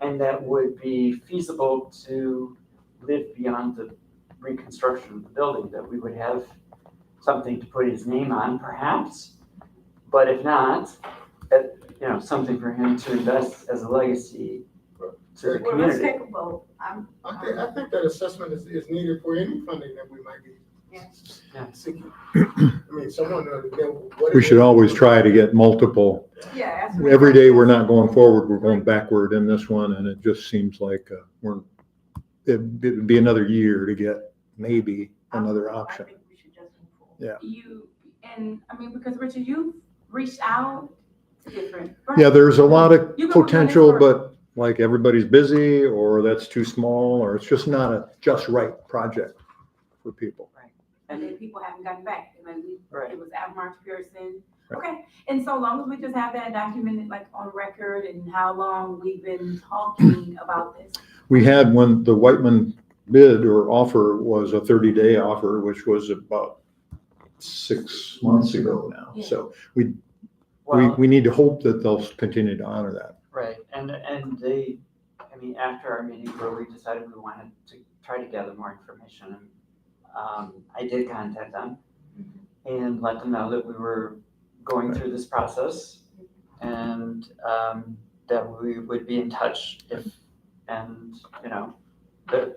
and that would be feasible to live beyond the reconstruction of the building, that we would have something to put his name on perhaps. But if not, something for him to invest as a legacy to the Well, let's community. take a vote. I think that assessment is needed for any funding that we might be Yeah. seeking. I mean, someone ought to know what. We it should is. always try to get multiple. Yeah. that's- Every day we're not going forward, we're going backward in this one, and it just seems like it'd be another year to get maybe another option. I think we should just move forward. Because Richard, you've reached out to different. Yeah, there's a lot of You go potential, for it. but like everybody's busy, or that's too small, or it's just not a just right project for people. And then people haven't gotten back. Right. It was March Pearson. Right. Okay, and so long as we just have that documented like on record and how long we've been talking about this. We had, when the Whiteman bid or offer was a 30-day offer, which was about 6 months ago now. Yeah. So Well, we need to hope that they'll continue to honor that. right, and they, after our meeting where we decided we wanted to try to gather more information, I did contact them and let them know that we were going through this process and that we would be in touch if, and, that,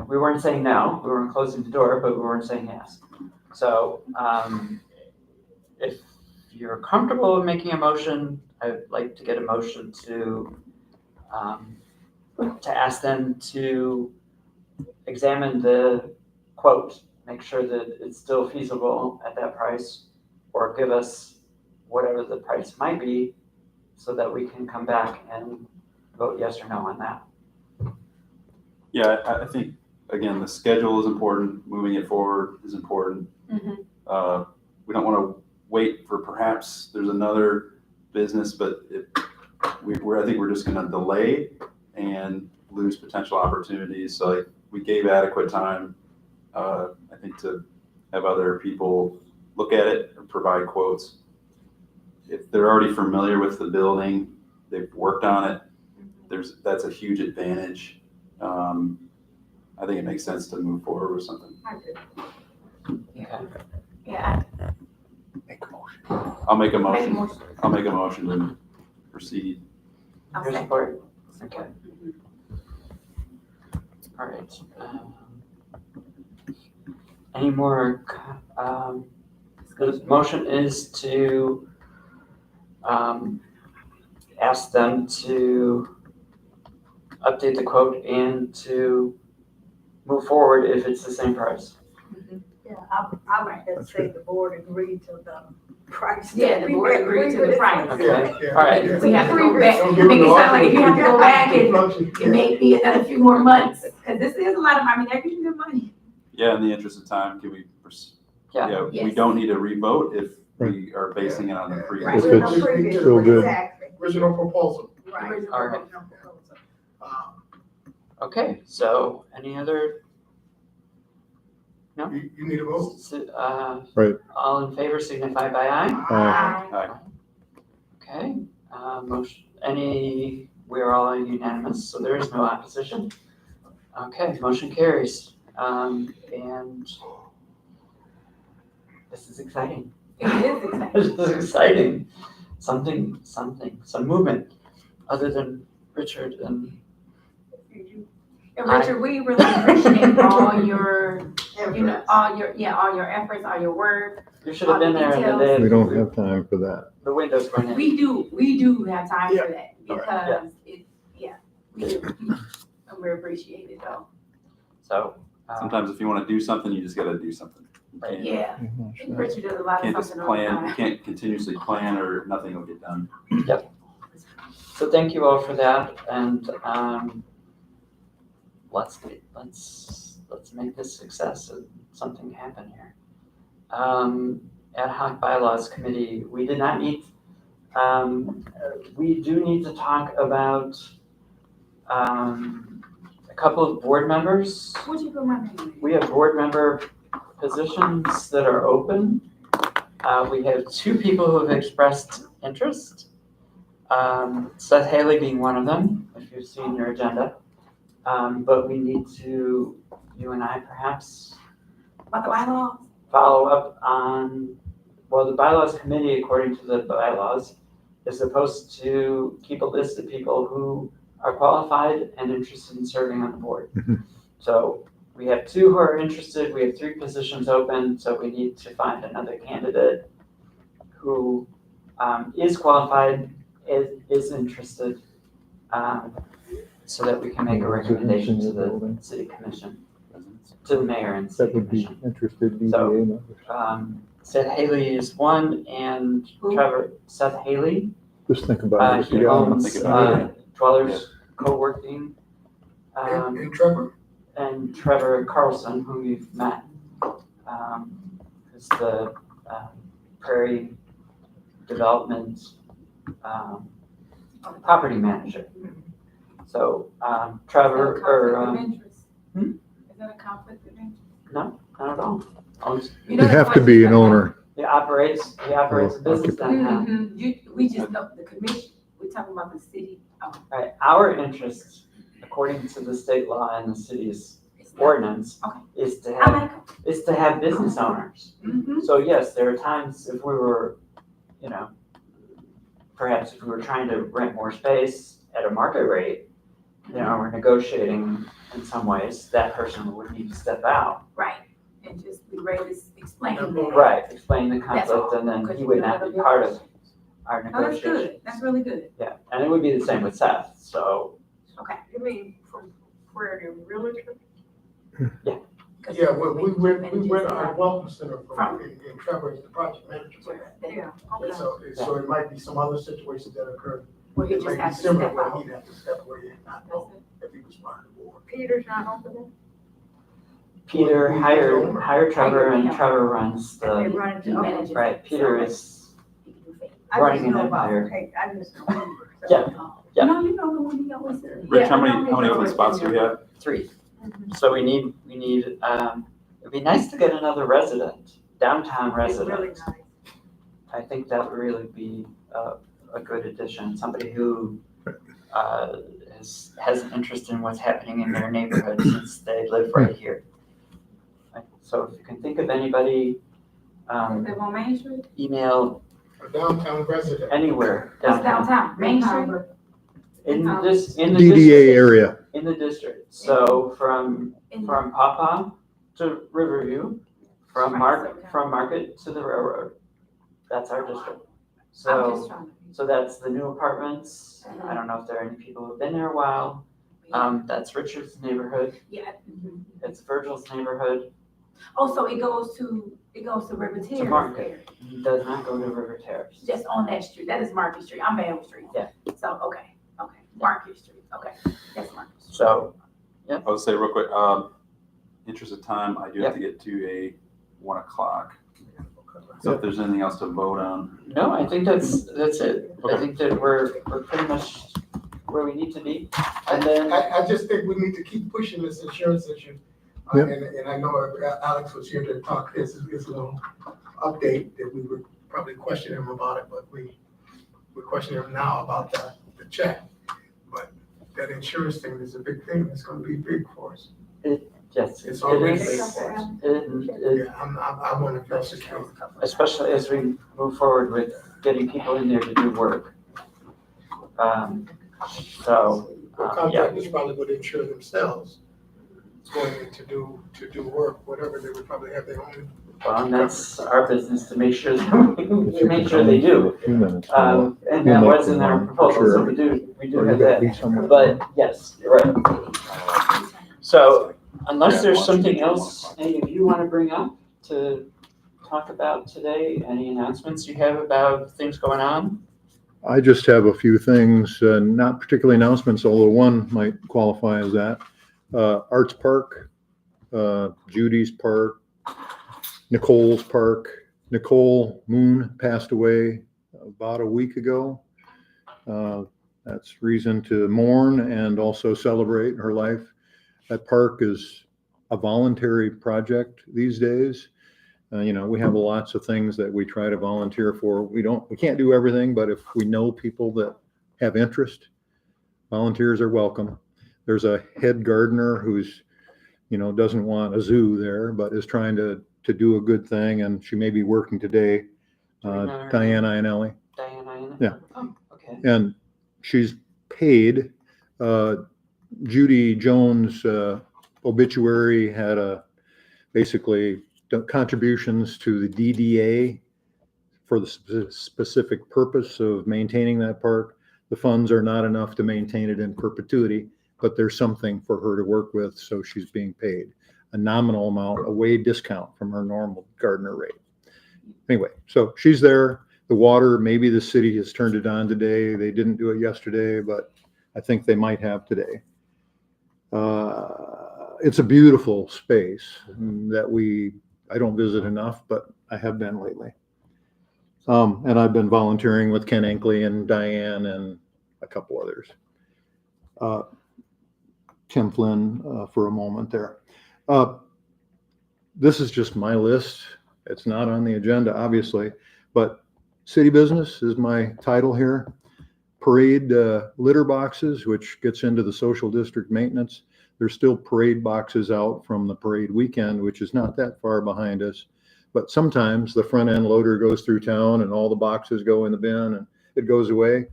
we weren't saying no, we weren't closing the door, but we weren't saying yes. So, if you're comfortable with making a motion, I'd like to get a motion to ask them to examine the quote, make sure that it's still feasible at that price, or give us whatever the price might be, so that we can come back and vote yes or no on that. Yeah, I think, again, the schedule is important, moving it forward is important. Mhm. We don't want to wait for perhaps there's another business, but I think we're just going to delay and lose potential opportunities. So we gave adequate time, I think, to have other people look at it and provide quotes. If they're already familiar with the building, they've worked on it, that's a huge advantage. I think it makes sense to move forward with something. Okay. Yeah. I'll make a Make a motion. motion. I'll make a motion to proceed. I'll Your second. support? Okay. All right. Any more, the motion is to ask them to update the quote and to move forward if it's the same price. Yeah, I would just say the board agreed to the price. Yeah, the board agreed to the price. Okay. Yeah, All right. yeah. We have to go back, Don't make give it them sound like if you have to go back and the it may be another few more months, because this is a lot of, they're getting good money. Yeah, in the interest of time, can we, Yeah. we Yes. don't need a revote if we are basing it on the Right. previous. If it's still good. Exactly. Original proposal. Right. All right. Uh, Okay, so any other, You need a vote? Right. all in favor signify by aye. Aye. Okay, motion, we are all unanimous, so there is no opposition. Okay, motion carries. And this is exciting. It is exciting. This is exciting. Some movement, other than Richard and, And Richard, we really appreciate all your, all your efforts, all your work. you should have been there in the day. We don't have time for that. The windows going in. We do have time for that, Yeah. because we do. And we appreciate it though. So. Sometimes if you want to do something, you just got to do something. Right. Yeah, Richard does a lot You of can't just something all the plan, you time. can't continuously plan or nothing will get done. So thank you all for that, and let's make this success and something happen here. Ad hoc bylaws committee, we did not meet. We do need to talk about a couple of board members. What'd you put my name in? We have board member positions that are open. We have 2 people who have expressed interest. Seth Haley being one of them, if you've seen your agenda. But we need to, you and I perhaps, About the bylaws? follow up on, well, the bylaws committee, according to the bylaws, is supposed to keep a list of people who are qualified and interested in serving on the board. Mhm. So we have 2 who are interested, we have 3 positions open, so we need to find another candidate who is qualified, is interested, so that we can make a recommendation to the city commission, to the mayor and That city would be commission. interested So- DDA members. Seth Haley is one, and Who? Seth Haley, Just think about it. he Yeah. owns Think about it. Dwellers Co-working. And Trevor? And Trevor Carlson, who you've met, is the Prairie Development property manager. So Trevor, or, hmm? Is that a conflict of interest? no, not at all. You know You the have to be an question- owner. He operates a business downtown. We just know the commission, we're talking about the city. Right, our interest, according to the state law and the city's It's not- ordinance, Okay. is to I have, like 'em. is to have business owners. Mhm. So yes, there are times if we were, perhaps if we were trying to rent more space at a market rate, we're negotiating in some ways, that person would need to step out. Right, and just be ready to explain that. Right, explain the That's all, conflict, and then because he you would know not be that'll be part a- of our Oh, that's negotiations. good, that's really good. Yeah, and it would be the same with Seth, so, You mean from where the realtor? 'Cause Yeah, well, we rent just our have- welcome center from, and Trevor is the project manager for that. Yeah. And so it might be some other situations that occur. Where you It just might be have to similar step where out. he'd have to step away and not know if he was part of the board. Peter's not open Peter Well, hired Trevor, and Yeah. Trevor runs They the, run He into, manages. right, Peter is, I running just an know about, empire. okay, I just know. Uber, so. Yeah. Yeah. No, you know the one he always said. Rich, how Yeah, many, I know how many he's open spots do we have? 3. So we need, it'd be nice to get another resident, downtown It's really resident. nice. I think that would really be a good addition, somebody who has an interest in what's happening in their neighborhood since they live right here. Right, so if you can think of anybody, Live on Main Street? email A downtown resident. anywhere What's downtown. downtown? Main Street? In the district. DDA area. In the district, so from In- Pawpaw to Riverview, from Market to the railroad. That's our district. I'm So, just trying to. so that's the new apartments. I don't know if there are any people who've been there a while. That's Richard's neighborhood. Yeah. Mhm. It's Virgil's neighborhood. Oh, so it goes to River Terrace Market. there, He does not go to River Terrace. just on that street, that is Market Street, I'm Van Street. Yeah. So, okay, Market Street, okay, that's Market Street. So, I would say real quick, interest of time, I do have to get to a 1 o'clock. So if there's anything else to vote on, no, I think that's it. I Okay. think that we're pretty much where we need to be. And then, I just think we need to keep pushing this insurance issue. Yep. And I know Alex was here to talk his little update that we would probably question him about it, but we're questioning him now about the check. But that insurance thing is a big thing. It's gonna be big for us. yes, It's it already is. big for us. It- Yeah, I want to feel secure. especially as we move forward with getting people in there to do work. So, The yeah, contractors probably would insure themselves going in to do work, whatever, they would probably have their own. well, and that's our business to make sure that we make sure they do. A few minutes. And that was in our proposal, so we do Or you have gotta that. be somewhere. But yes, you're right. So unless there's something else any of you want to bring up to talk about today, any announcements you have about things going on? I just have a few things, not particularly announcements, although one might qualify as that. Arts Park, Judy's Park, Nicole's Park. Nicole Moon passed away about a week ago. That's reason to mourn and also celebrate her life. That park is a voluntary project these days. We have lots of things that we try to volunteer for. We can't do everything, but if we know people that have interest, volunteers are welcome. There's a head gardener who's, doesn't want a zoo there, but is trying to do a good thing, and she may be working today. Do we know her Diane name? Iannelli. Diana Iannelli? Yeah. Oh, okay. And she's paid. Judy Jones' obituary had basically contributions to the DDA for the specific purpose of maintaining that park. The funds are not enough to maintain it in perpetuity, but there's something for her to work with, so she's being paid a nominal amount, a way discount from her normal gardener rate. Anyway, so she's there. The water, maybe the city has turned it on today. They didn't do it yesterday, but I think they might have today. It's a beautiful space that I don't visit enough, but I have been lately. And I've been volunteering with Ken Ankley and Diane and a couple others. Tim Flynn for a moment there. This is just my list. It's not on the agenda, obviously, but city business is my title here. Parade litter boxes, which gets into the social district maintenance. There's still parade boxes out from the parade weekend, which is not that far behind us. But sometimes the front end loader goes through town and all the boxes go in the bin and it goes away.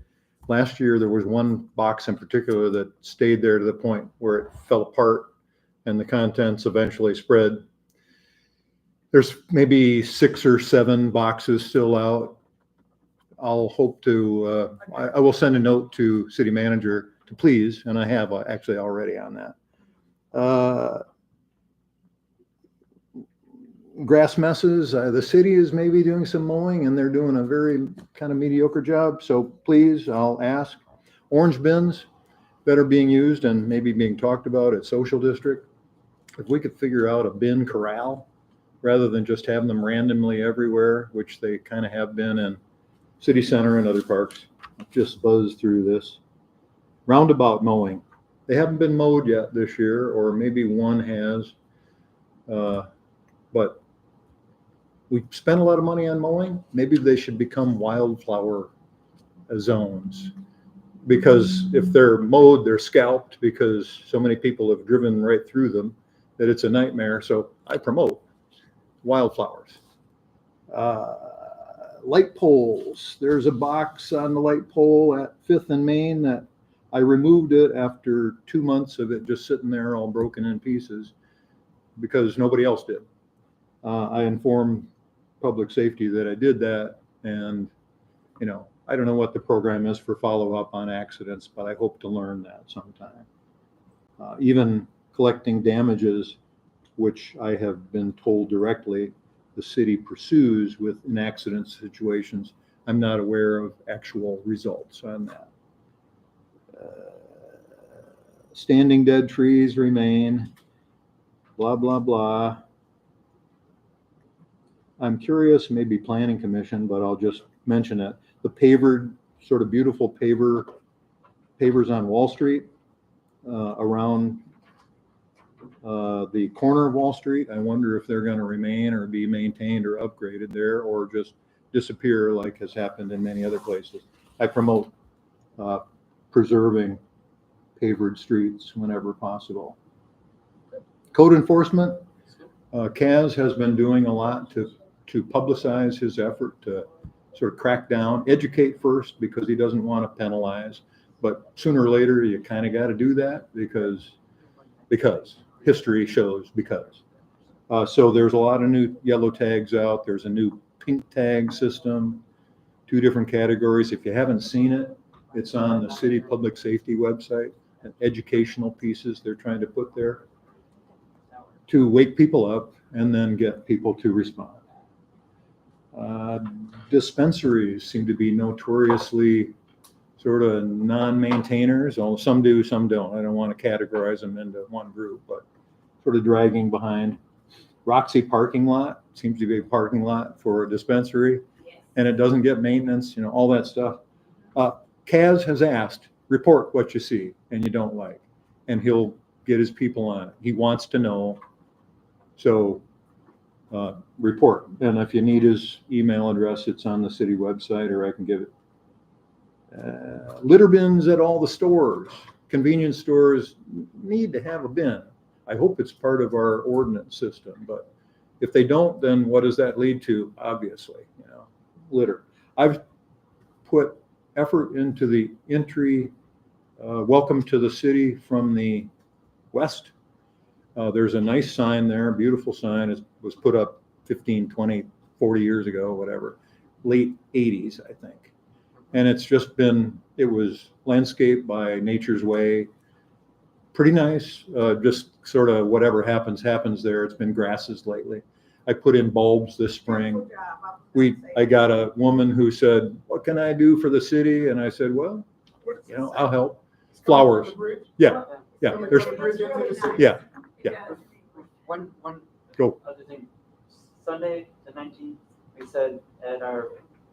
Last year, there was one box in particular that stayed there to the point where it fell apart and the contents eventually spread. There's maybe 6 or 7 boxes still out. I'll hope to, I will send a note to city manager to please, and I have actually already on that. Grass messes, the city is maybe doing some mowing and they're doing a very kind of mediocre job. So please, I'll ask. Orange bins that are being used and maybe being talked about at social district. If we could figure out a bin corral rather than just having them randomly everywhere, which they kind of have been in city center and other parks. Just buzzed through this. Roundabout mowing. They haven't been mowed yet this year, or maybe one has. But we spent a lot of money on mowing. Maybe they should become wildflower zones. Because if they're mowed, they're scalped because so many people have driven right through them that it's a nightmare. So I promote wildflowers. Light poles. There's a box on the light pole at 5th and Main that I removed it after 2 months of it just sitting there all broken in pieces because nobody else did. I informed public safety that I did that, and I don't know what the program is for follow-up on accidents, but I hope to learn that sometime. Even collecting damages, which I have been told directly the city pursues in accident situations. I'm not aware of actual results on that. Standing dead trees remain, blah, blah, blah. I'm curious, maybe planning commission, but I'll just mention it. The pavered, sort of beautiful pavers on Wall Street, around the corner of Wall Street. I wonder if they're going to remain or be maintained or upgraded there or just disappear like has happened in many other places. I promote preserving pavered streets whenever possible. Code enforcement, Kaz has been doing a lot to publicize his effort to sort of crack down, educate first because he doesn't want to penalize, but sooner or later you kind of got to do that because history shows because. So there's a lot of new yellow tags out. There's a new pink tag system, 2 different categories. If you haven't seen it, it's on the city public safety website, and educational pieces they're trying to put there to wake people up and then get people to respond. Dispensaries seem to be notoriously sort of non-maintainers. Some do, some don't. I don't want to categorize them into one group, but sort of dragging behind. Roxy parking lot seems to be a parking lot for a dispensary, and it doesn't get maintenance, all that stuff. Kaz has asked, report what you see and you don't like, and he'll get his people on it. He wants to know. So report. And if you need his email address, it's on the city website, or I can give it. Litter bins at all the stores. Convenience stores need to have a bin. I hope it's part of our ordinance system, but if they don't, then what does that lead to? Obviously, litter. I've put effort into the entry, welcome to the city from the west. There's a nice sign there, beautiful sign. It was put up 15, 20, 40 years ago, whatever, late 80s, I think. And it's just been, it was landscaped by Nature's Way. Pretty nice, just sort of whatever happens there. It's been grasses lately. I put in bulbs this spring. Good job. I was gonna say. I got a woman who said, what can I do for the city? And I said, well, I'll help. Flowers. Yeah, there's, yeah. One Go. other thing, Sunday, the 19th, we said at our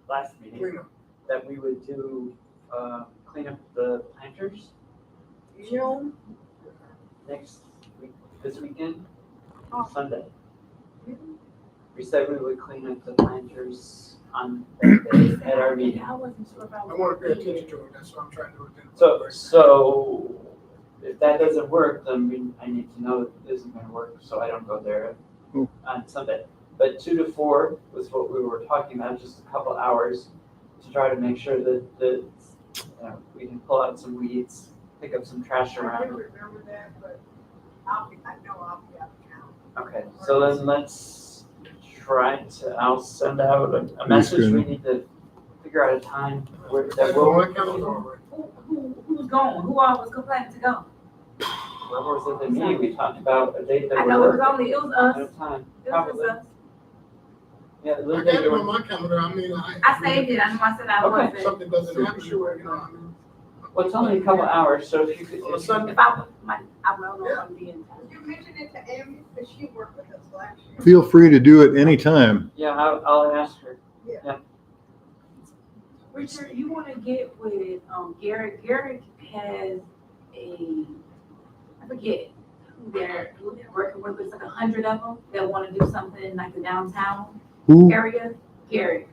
last meeting that we would do, clean up the planters June, next week, this weekend, Sunday. We said we would clean up the planters on that day at our meeting. I wasn't sure if I I was. want to pay attention to it, that's what I'm trying to do. So if that doesn't work, then I need to know that it isn't gonna work, so I don't go there on Sunday. But 2 to 4 was what we were talking about, just a couple hours to try to make sure that we can pull out some weeds, pick up some trash I around. didn't remember that, but I know I'll be out of town. Okay, so then let's I'll send out a message. We need to figure out a time where that will. Who's going? Who all was complaining to go? Where was it the meeting? We talked about a date that I would know it was work. us. No time, It was probably. us. Yeah, I Linda, got it you on were- my calendar, I mean, I saved it. I know I said I Okay. wasn't. something doesn't happen, I mean. well, it's only a couple hours, so if you could. On a Sunday. If I don't know if I'm being. You mentioned it to Amy, because she worked with us last year. Feel free to do it anytime. Yeah, I'll ask her. Richard, you want to get with Garrett. Garrett has I forget who they're working with. It's like 100 of them that want to do something in like the downtown Who? area. Garrett,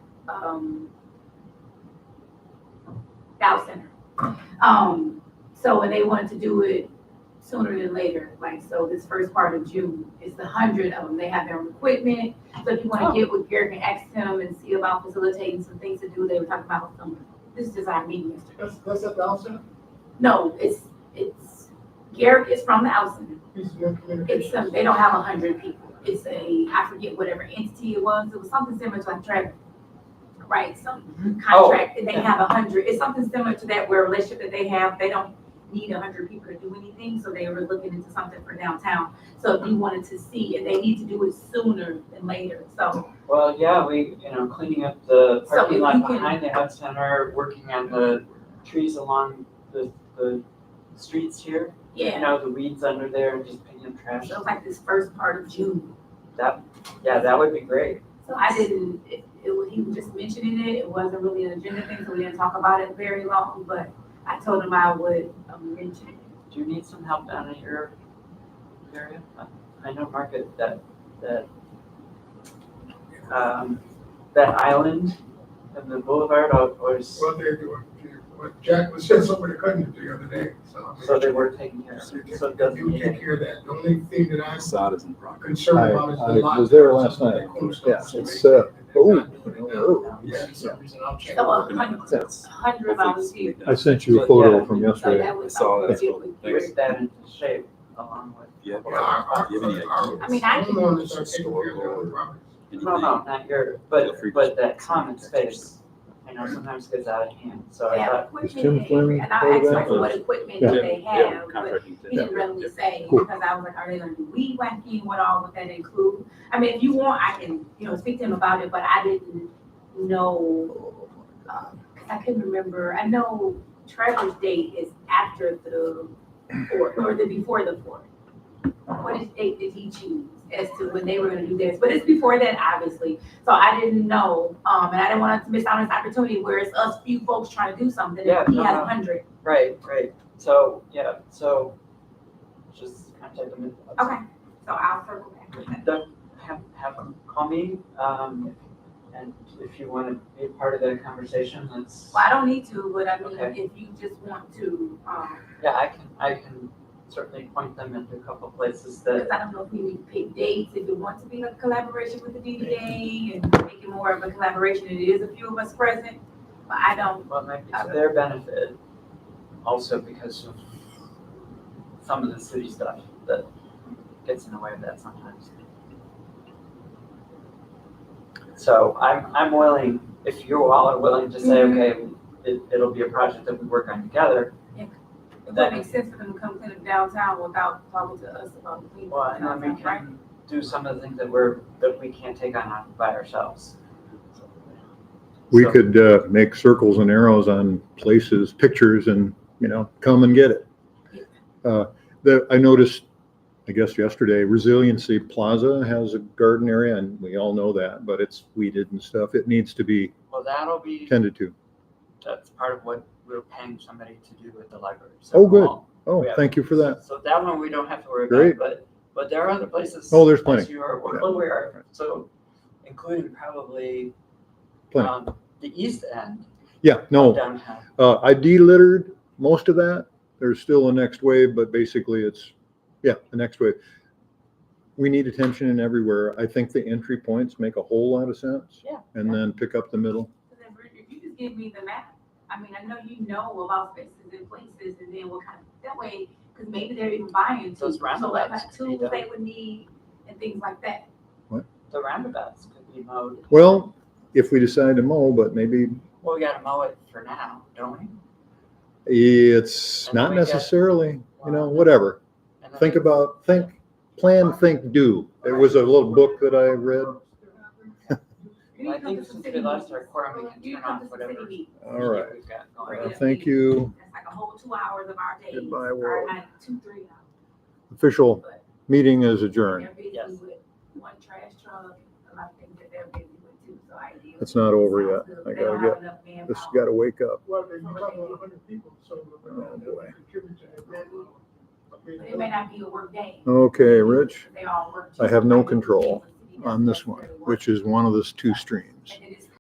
Dow Center. So and they wanted to do it sooner than later. Like so, this first part of June is the 100 of them. They have their own equipment. So if you want to get with Garrett and ask him and see about facilitating some things to do, they were talking about this is our meeting yesterday. That's at the outset, No, it's Garrett is from the House Center. piece of more It's communication. they don't have 100 people. It's I forget whatever entity it was. It was something similar to like Trevor, right? Some contract and they have 100. It's something similar to that where a relationship that they have. They don't need 100 people to do anything, so they were looking into something for downtown. So if you wanted to see, and they need to do it sooner than later. So Well, yeah, cleaning up the So parking if lot you can- behind the Ed Center, working on the trees along the streets here. yeah, The weeds under there and just picking up trash. so it's like this first part of June. Yeah, that would be great. So I didn't. He was just mentioning it. It wasn't really an agenda thing, so we didn't talk about it very long. But I told him I would mention it. Do you need some help down in your area? I know Market, that island and the boulevard was, Well, they're doing, what Jack was saying something they couldn't do the other day, so. so they were taking care of it, so it doesn't You need take it. care of that, the only thing that I'm Facade is in progress. concerned about is the I lot. was there last night. Yeah, it's, Yeah, for some reason, I'll check. So 100 volunteers. I sent you a photo from So yesterday. that was I saw that. something with Whip Garrett. that into shape along with. Yeah. Yeah, our- You have any our- I mean, I can- homeowners are taking care of their own property. No, not your, Feel free but to- that common space, sometimes gets out of hand, so I They have thought, Is Tim equipment, Flynn and I part of asked that, him or- what equipment Yeah. do they have, but Contracting. he didn't really say, Cool. because I was like, are they gonna do weed whacking, what all would that include? I mean, if you want, I can, speak to him about it, but I didn't know, cause I couldn't remember, I know Trevor's date is after the 4th, or the before the 4th. What date did he choose as to when they were gonna do this? But it's before that, obviously. So I didn't know, and I didn't want to miss out on this opportunity where it's us few folks trying to do something. Yeah, If he has no. 100. right, so, just contact them. Okay, so I'll circle back with that. Have them call me, and if you want to be a part of the conversation, let's, Well, I don't need to, but I mean, Okay. if you just want to, yeah, I can certainly point them into a couple places because that, I don't know if we need to pick dates, if it wants to be a collaboration with the DDA and make it more of a collaboration, it is a few of us present, but I don't, well, maybe to their benefit, also because of some of the city stuff that gets in the way of that sometimes. So I'm willing, if you all are willing to say, okay, it'll be a project that we work on together. it would make sense for them to come clean up downtown without talking to us about cleaning Well, up and then we downtown, right? can do some of the things that we can't take on by ourselves. We So- could make circles and arrows on places, pictures, and, come and get it. I noticed, I guess yesterday, Resiliency Plaza has a garden area, and we all know that, but it's weeded and stuff. It needs to be Well, that'll be, tended to. that's part of what we're paying somebody to do at the library. Oh, good. So, Oh, yeah. thank you for that. So that one we don't have to worry Great. about, but there are other places. Oh, there's plenty. As you are Yeah. aware, of. So including probably, Plenty. the east end Yeah, no, downtown. I delittered most of that. There's still a next wave, but basically it's, the next wave. We need attention in everywhere. I think the entry points make a whole lot of sense. Yeah. And then pick up the middle. So then, Bridget, if you just give me the map, I mean, I know you know about spaces and places, and then what kind of, that way, because maybe they're even buying tools, Those so what roundabouts kind of could be tools they done. would need, and things like that. The roundabouts could be mowed. Well, if we decide to mow, but maybe Well, we gotta mow it for now, don't we? it's And not we got- necessarily, Well, whatever. And then Think it's- about, plan, think, do. There was a little book that I read. You I need to come think to some since city we lost meetings. our quorum, we can You turn come off to some whatever city meetings. All right. we've got going Bring on. it up Thank meeting. you. It's like a whole 2 hours of our day. Goodbye, Or world. like 2-3 hours. Official But meeting is adjourned. they're busy Yes. with one trash truck, and a lot of things that they're busy with too, so ideally. It's not over sounds yet. good. I They don't gotta have enough manpower. This has got to wake up. Well, there's about 100 people, so. Oh, boy. Contribute to that. But it may not be a work day. Okay, Rich, They all work. I have no too. control The city does on this necessarily one, work. which is one of the two streams. And then it's